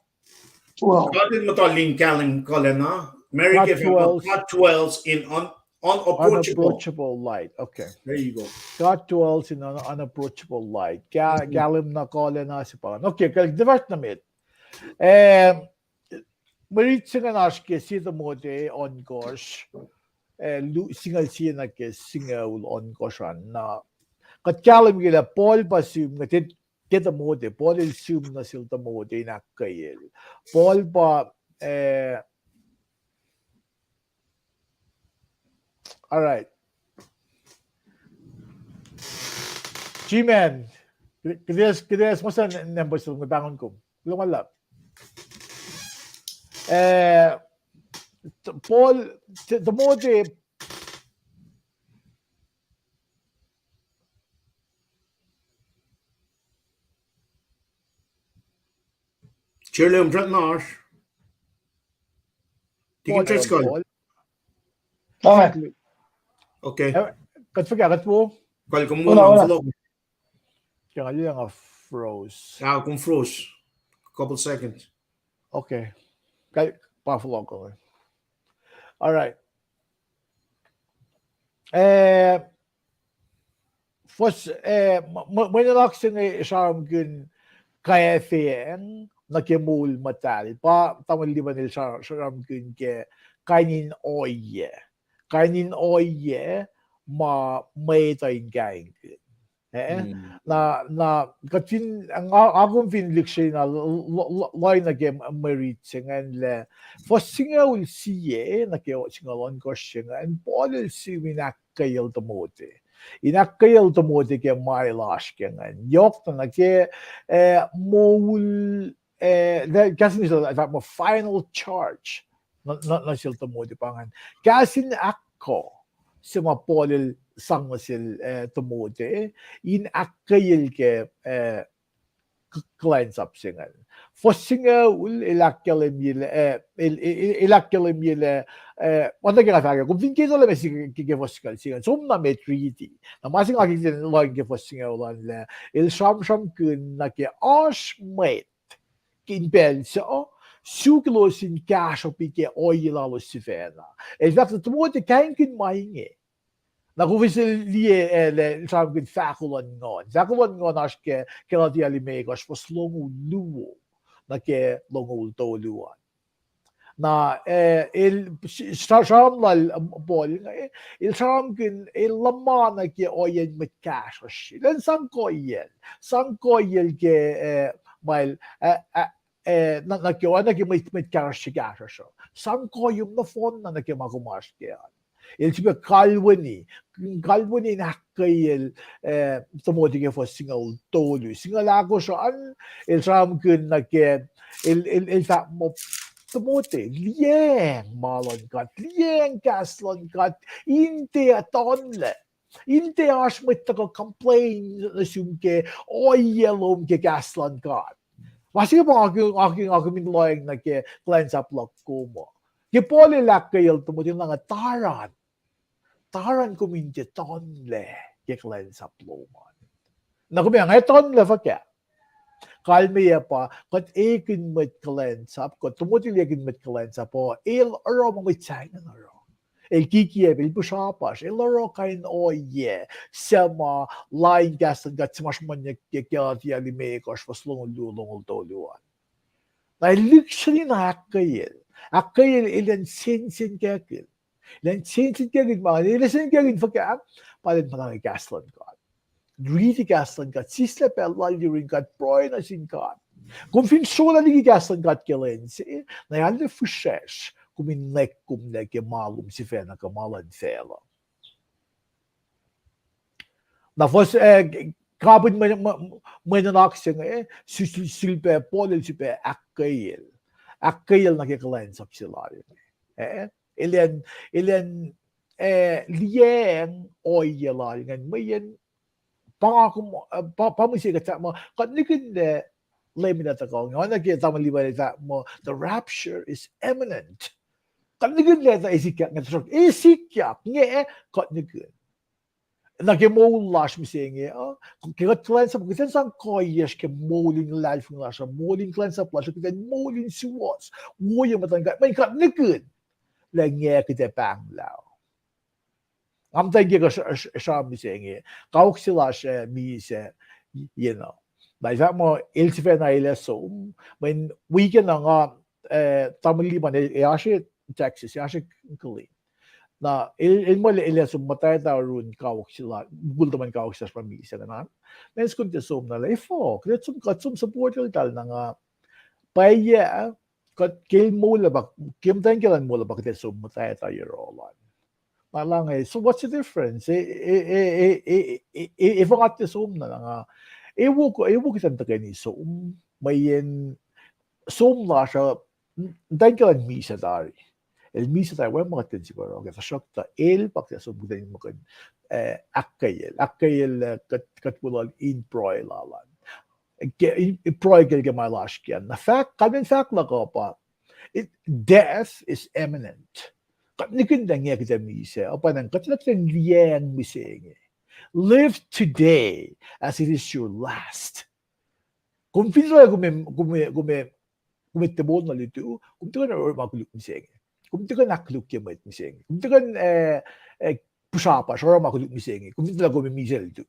12. Kadin mo to link kalim kolena. Mary God give him dwells God dwells in unapproachable. unapproachable light. Okay. There you go. God dwells in an unapproachable light. Mhm. Galim na kole na si pa. Okay, kag divert na mit. Maritsa nga naske si the mode on gosh. Singal siya na ke singal on gosh na. Kat galim gila Paul basum nga get the mode. Paul il sum na sil the mode na kayel. Paul ba all right. G-Man, kaya mo sa numbers ng bangon ko. Lumalap. Paul, the mode, Shirley Brent Nash. Tingin tres call. Paul. Okay. Okay. Kat forget mo? Call ko muna ang flow. Kaya nga nga froze. Kung froze. Couple seconds. Okay. Kaya pa-flow ko. All right. First, may nalaksin ay isang gun kaya fiyan nakimul matal pa tamal di ba nil saram gun ke kainin oye ma may tayin gaing na katin ang akong finlik siya na loy na game marit singan le for singaw siye na kayo singalon ko siya and polil si winak kayal tamote inakayal tamote ke may lash kengan yok na ke mol kasi nila at mo final charge na sila tamote pangan kasi ako si mapolil sang sil tamote in akayal ke clients up singan for singa ul ilakyalim yile wanda kaya faga kung vinkito la mesi ke foskal singan som na me treaty na masing akin la ke fosinga ulan la il sham kun na ke ash mate kin penso suklo sin cash op ke oila lo sifena e vat tamote kain kin mainge na kuvisil lie le sam kin fakulon ngon aske ke la di alimegos po slongu luo na ke longu toluan na il sham lal bol il sham kin il lama na ke oyen mit cash len sam koyel ke mal na ke ona ke mit cash cash sam koyum na fon na ke magumas ke il tipe kalwani na kayel tamote ke fo singal tolu singal ako so an il sham kin na ke il fa mo tamote lieng malon kat lieng kaslon kat inte atonle inte as mit ko complain assume ke oyelom ke kaslon kat masih pa ako min loyang na ke cleanse up lock ko mo ke pole lak kayel tamote nga taran ko min ke tonle ke cleanse up loman na ko nga tonle fa ke kalmiya pa kat ekin mit cleanse up kat tumutil ekin mit cleanse up po il aro mo mit china aro el kikie bil pushapas il aro kain oye sama line gas gat smash man ke kyati ali me kosh paslong lulong toluan na literally na akayel ilan sin kakil len sin kakil ma ilan kakil fa ka palin pa ng gaslan ko really gaslan kat sisle pe lallirin kat proy na sin kat kung fin sola ligi gaslan kat kelensi na yalle fushesh kumin lekkum leke malum si fena ka malan fela na fos kabin may nanaksin silpe polil sipe akayel na kekalen sa ksilari ilen lieng oyelari ngan mayen pangako pamusi ka mo katnikin de lemina ta ko ngana ke tama libare ta mo the rapture is imminent kan ni gun leta isikyak nga trok isikyak nge kot ni gun nagimolash mi singe kaya cleanse up kasi sang koyesh ke moling life nga siya moling cleanse up la siya kaya moling siwas woy matangga may kat ni gun lang nge kita bang lao am tayo ka siya mi singe kauk sila siya mi se you know like that mo ilsife na ila so when weekend nga tamali man yashi Texas yashi kuli na mo ila so matay ta run kawak sila bulto man kawak sa pamisa na nes kun te som na la ifo kret sum support tal na nga paya kat kil mo la bak kim tan kilan mo la bak te som matay ta yorolan malang so what's the difference if ang at te som na nga ewo kitan ta kani so mayen som la siya dan kilan misa dari el misa tayo wala mga tin siguro kasi shock ta el pakya so buday mo kan akayel katpulal in proy lalan proy gel my last yan na fact kamin fact la ko pa death is imminent katnikin na nga kita misa o pa nang katlat ng liyang mising live today as it is your last kung pinso gumitibon na lito kung ito ka na makuluk mising kung ito ka nakluk yung mait mising kung ito ka pusapa siya makuluk mising kung ito lang gumimisel ito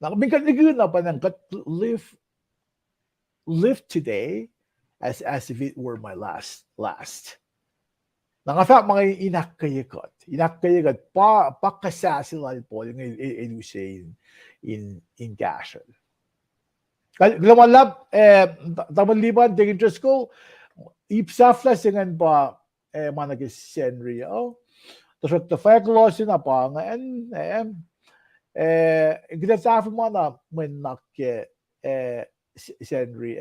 nakabingkat na gano'n na pa ng live today as if it were my last Nangafak mga inakayakot pakasasilan po yung ilusay in gasol. Glamalab tamanliban tingin Diyos ko ipsaflas dengan pa managis senrio. Tapos the fact loss na pa ngayon ginasafi mo na menak senri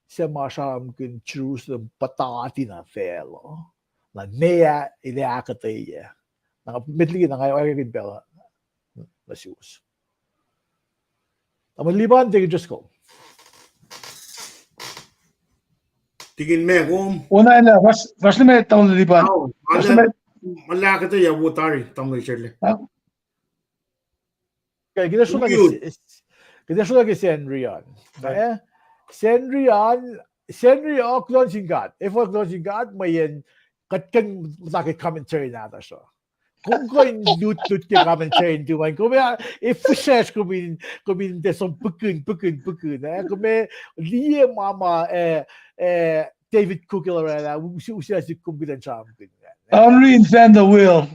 sa masyam kin Jerusalem patati na felo. Na nea iliakatay nakamitli na ngayon ay kin pela na sius. Tamanliban tingin Diyos ko. Tingin me kung una na first na tamanliban. Malaki to ya wutari tamay Shirley. Kaya ginasyo lagi si Henryan. Si Henryan closing God. If we're closing God, may yan katkan matake commentary nata siya. Kung ko yung lut ka commentary duman ko may if-shares ko min desong pukun. Kung may liye mama David Cook ilarela usiya si kumbilan siya. Reinvent the wheel.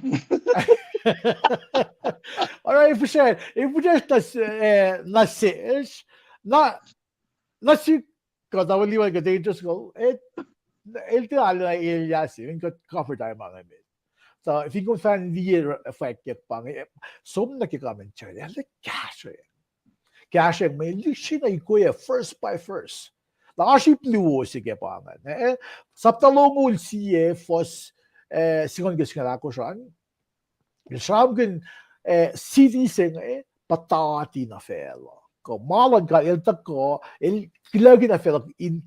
Alright, if-share. If-share nasish nasi katawaliwan ka dangerous ko el talo na ilyasi yung cover tayo mga gamit. So, if you go fan the effect yet pang som nakikomentary, like cash may lishin na ikuya first by first. Nakaship liwo sige pangan. Saptalongul siye fos sikon gis nga ko siyan. Siyam kin citizen patati na felo. Ko malan ka el tako el kilagi na felo in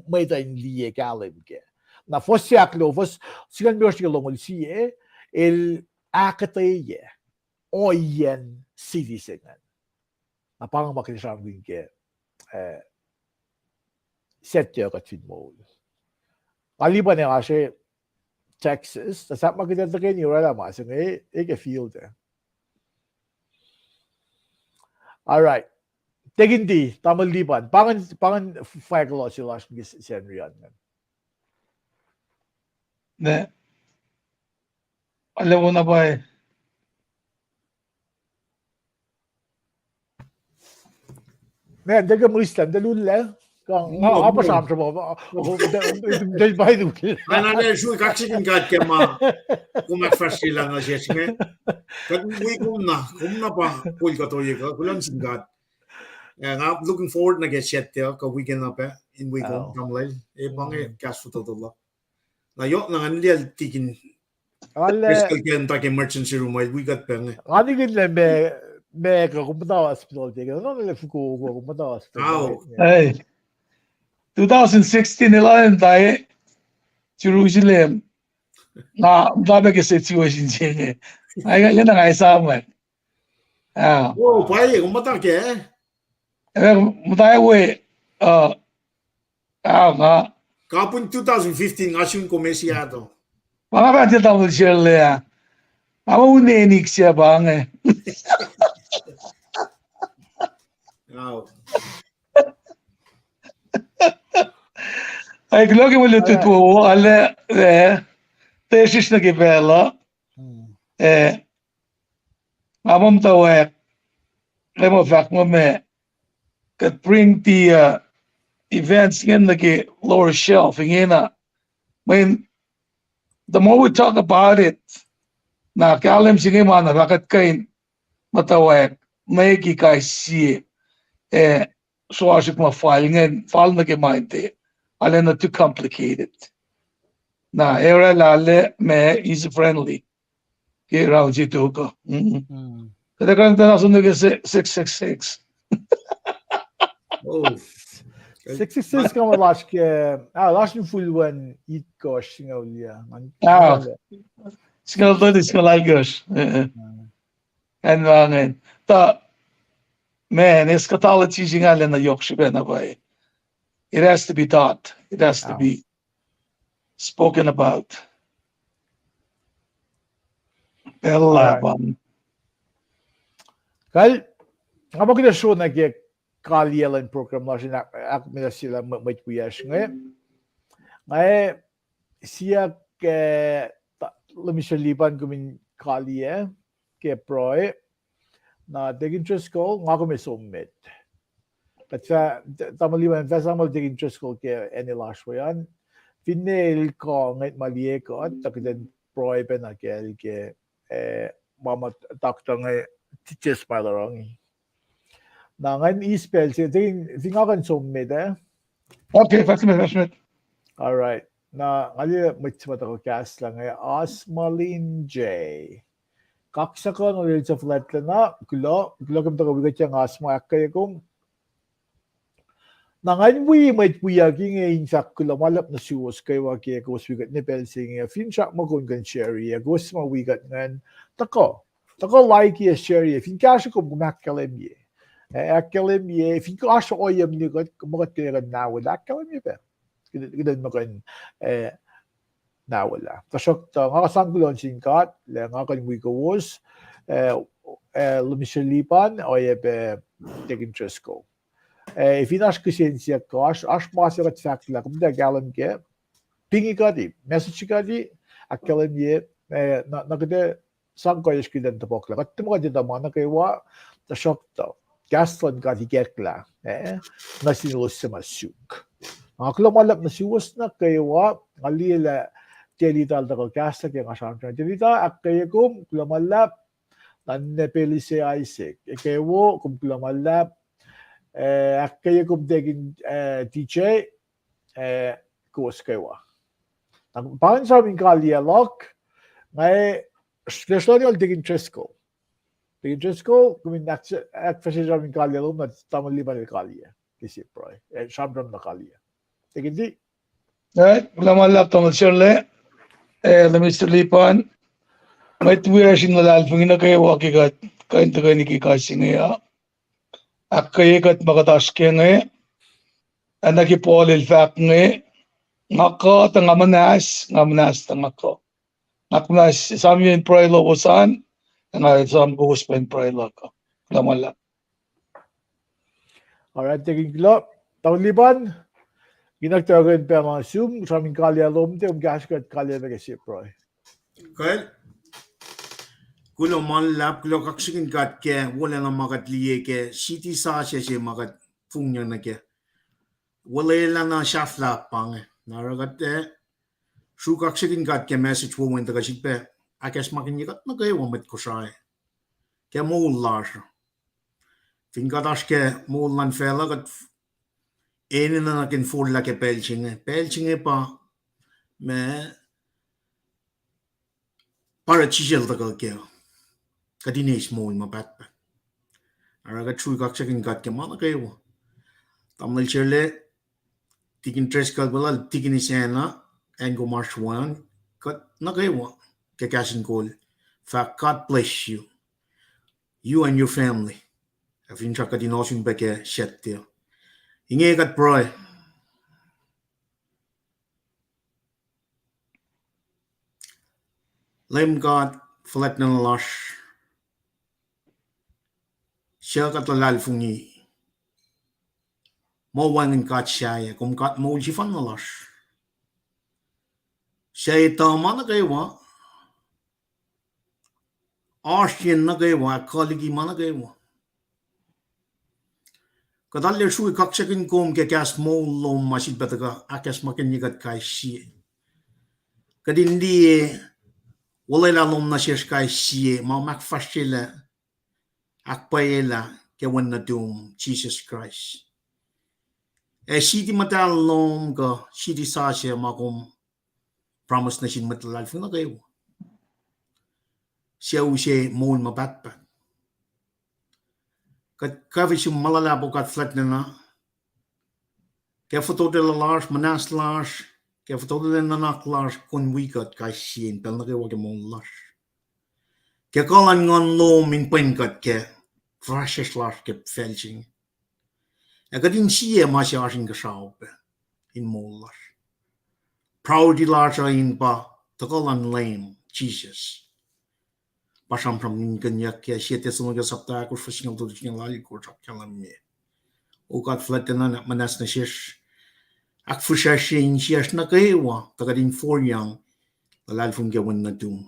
may tayo liye kalim ke. Na fos siaklo fos sikon biyo siya longul siye el akatay oyen citizen. Na parang makinisam din ke setyo kat finmol. Kaliban nga siya Texas, tas makita kayo niyo wala mas yung field Alright. Tegindi, tamalliban. Pangan fire law sila si Henryan. Ne. Alam mo na ba Men, daga mo Islam, dalun lang. Kung apa sam mo, dahil ba yun? Ano sure kaksikin ka kema kumakfresh lang na siya sige. Kung kumna pa kul ka to yeka kulan singat. I'm looking forward na get shit there ka weekend na pa in weekend tamlay bange kasu to la. Na yo na nilial tikin. Fiscal ken ta ke emergency room we got peng. Ani gid le me ka kumata hospital tega no le fuku kumata hospital. Hey. 2016 nila tayo Jerusalem Na dami ke situation change. Ay yan ang isa man. Oh, pai, kung mata ke? Mutay we nga Kapun 2015 asyun komesiado. mga pati tamo shirle ya. Amo unenik siya bang Wow. Ay glogi mo lutut po alle tesis na gibela amom tawek lemo fact mo me could bring the events in the lower shelf in I mean the more we talk about it na kalim sige man rakat kain matawek may kay si so as ik ma file na ke mainte ale na too complicated na era lale me easy friendly ke raw jito ko kada kan ta sunod ke 666 Oh. 66 kan man laske lasken fulwen it gosh singolia. Skal to skal algos en vangen ta man eschatology ale na yokshbe na bay. It has to be taught. It has to be spoken about. Kal amo kita show na ke kalielan program la sina ak mila sila mai kuyash ngai sia ke lemisha liban gumin kalie ke proy na dig interest ko ngako me submit. Katsa tamaliban vasamal dig interest ko ke any last wayan finel ko ngai malie ko at takden proy pe na ke mama doctor ngai teachers palarong na ngayon i-spell siya. Tingin nga kan submit Okay, fascinating. Alright. Na ngayon may sipat ako cast lang Osmalin J. Kaksa ko no rin sa flat lang na gulo kam taga bigat yung asma kaya kung na ngayon may puyaging sak gulo malap na siwas kayo kaya kung bigat ni Pelsing fin siya mo kung kan sherry agos mawigat ngayon tako like ya sherry fin kasha ko bumakalim ye Akalim ye, if you gosh oyam ni got kumagat kaya na wala akalim ye ba. Gidan mo kan na wala. Tasok ta nga kasanggulon singkat, le nga kan we goes lumishalipan o ye be take interest ko. If you nash kisensya gosh, ash masirat fact la kumda galam ke pingi ka di, message ka di akalim ye na kede sangkoyesh kidan tapok la. Kat mo ka di damana kaywa tasok ta. Gaston ka higekla na sinulos sa masyuk. Ang klumalap na siwas na kayawa ngalila telital da ko gasta kaya nga siyang telita at kaya kum klumalap na nepeli si Isaac. Kayawo kum klumalap at kaya kum degin DJ kuwas kayawa. Pangan sa aming kalialok ngay sklesyon yung degin tresko. Ko kumin ak fashion min kalia lum na tamaliban el kalia kisi proy shabram na kalia tegindi Lamalap tamal shirle the Mr. Lipan may tuwira sin nalalpangin na kayo wakigat kain tagay ni kikasing ya ak kayo kat makatas kaya nga nakipol il fact nga ngako tangamanas tangako nakmanas sami yung proy lobosan nga sam buhos pa yung proy loko lamalap. Alright, taking kilo tauliban ginagtawagan pa mga Zoom sa aming kalia lum te gaskat kalia na kasi proy. Kaya kulo manlap kulo kaksigin kat ke wala nga makat liye ke city sa siya makat fungnya na ke wala lang na shafla pang naragat shu kaksigin kat ke message wo wenta kasit pe akas makin yikat na kayo wamet ko siya ke muullar fingatas ke muullan fela kat ene na nakin fulla ke pelchinge pa me para chijel da ke kadines mo ma pat araga chui kaksigin kat ke mana kayo tamnal chirle tikin tres kal balal tikin isena and go march 1 kat nagaywa ke kasing call. Fact, God bless you and your family. Afin siya ka dinosin ba ke shet tiyo. Inge kat proy. Lem God flat ng lash. Siya kat lalal fungi. Mo wangin kat siya kum kat mo jifan na lash. Siya itama na kaywa. Ashin na kaywa. Kaligi man na kaywa. Kadallir shui kaksakin kum ke kas mo lom masid bataga akas makin yigat kai siya. Kadindi wala la lom na siya kai siya. Ma makfashila akpayela ke wan na doom Jesus Christ. Sidi matal lom ka sidi sa siya makum promise na siya matalal fun na kayo. Siya usye moon mabatbat. Kat kavish malalabo kat flat na ke foto de la lars manas lars ke foto de na nak lars kun wikat ka siya pel na kayo ke mon lars. Ke kalan ngon lom in penkat ke frashes lars ke felching. Kadin siya ma siya asin ka saope in mon lars. Proud lars in pa takalan lame Jesus. Pasam from Kenya, Siete Sonoga Sapta, professional to the Lali Court of Calamia. O got flat and Manas Nashish. Akfushashi, Shiash Nakaewa, Tagadin 4 young, the lad from Gawin Nadum.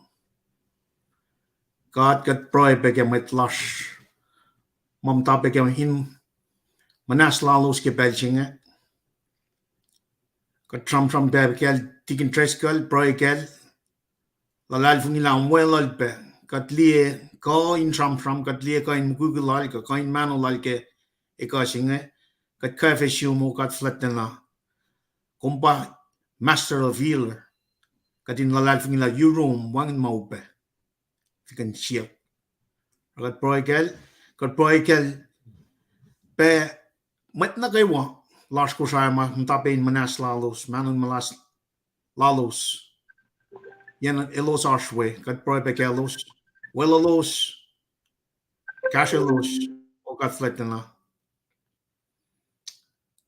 God got proy begam with lush. Mom top begam him. Manas Lalos Kebelching. Got Trump from Babical, Tikin Trescal, Proycal. The lad from Ilam well alpe. Got Lee. Ka in Trump kat liya ka in Google lalka ka in mano lalke eka singe kat kafe mo kat flat na kumpa master of healer kat in lalal fingila you room wang maupe fikan siya kat proikel pe mat na kaywa lars ko sa ma tape in manas lalos manon malas lalos yan elos arswe kat proipekelos welalos Kashalos o kat flat na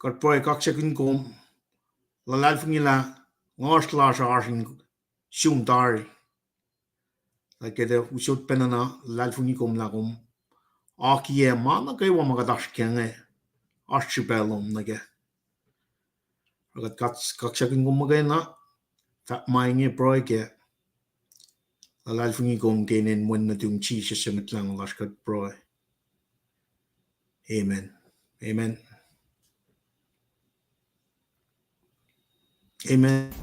kat proy kaksakin kom lalal fingila ngos la arsing shum dari like the usut penana lal fungi kom la kom akie mana kay wa magadash kenge archipelom nage agat kaksakin kom magay na ta mainge proy ke lalal fungi kom kenen mon na tung chi semet lang laskat proy amen amen amen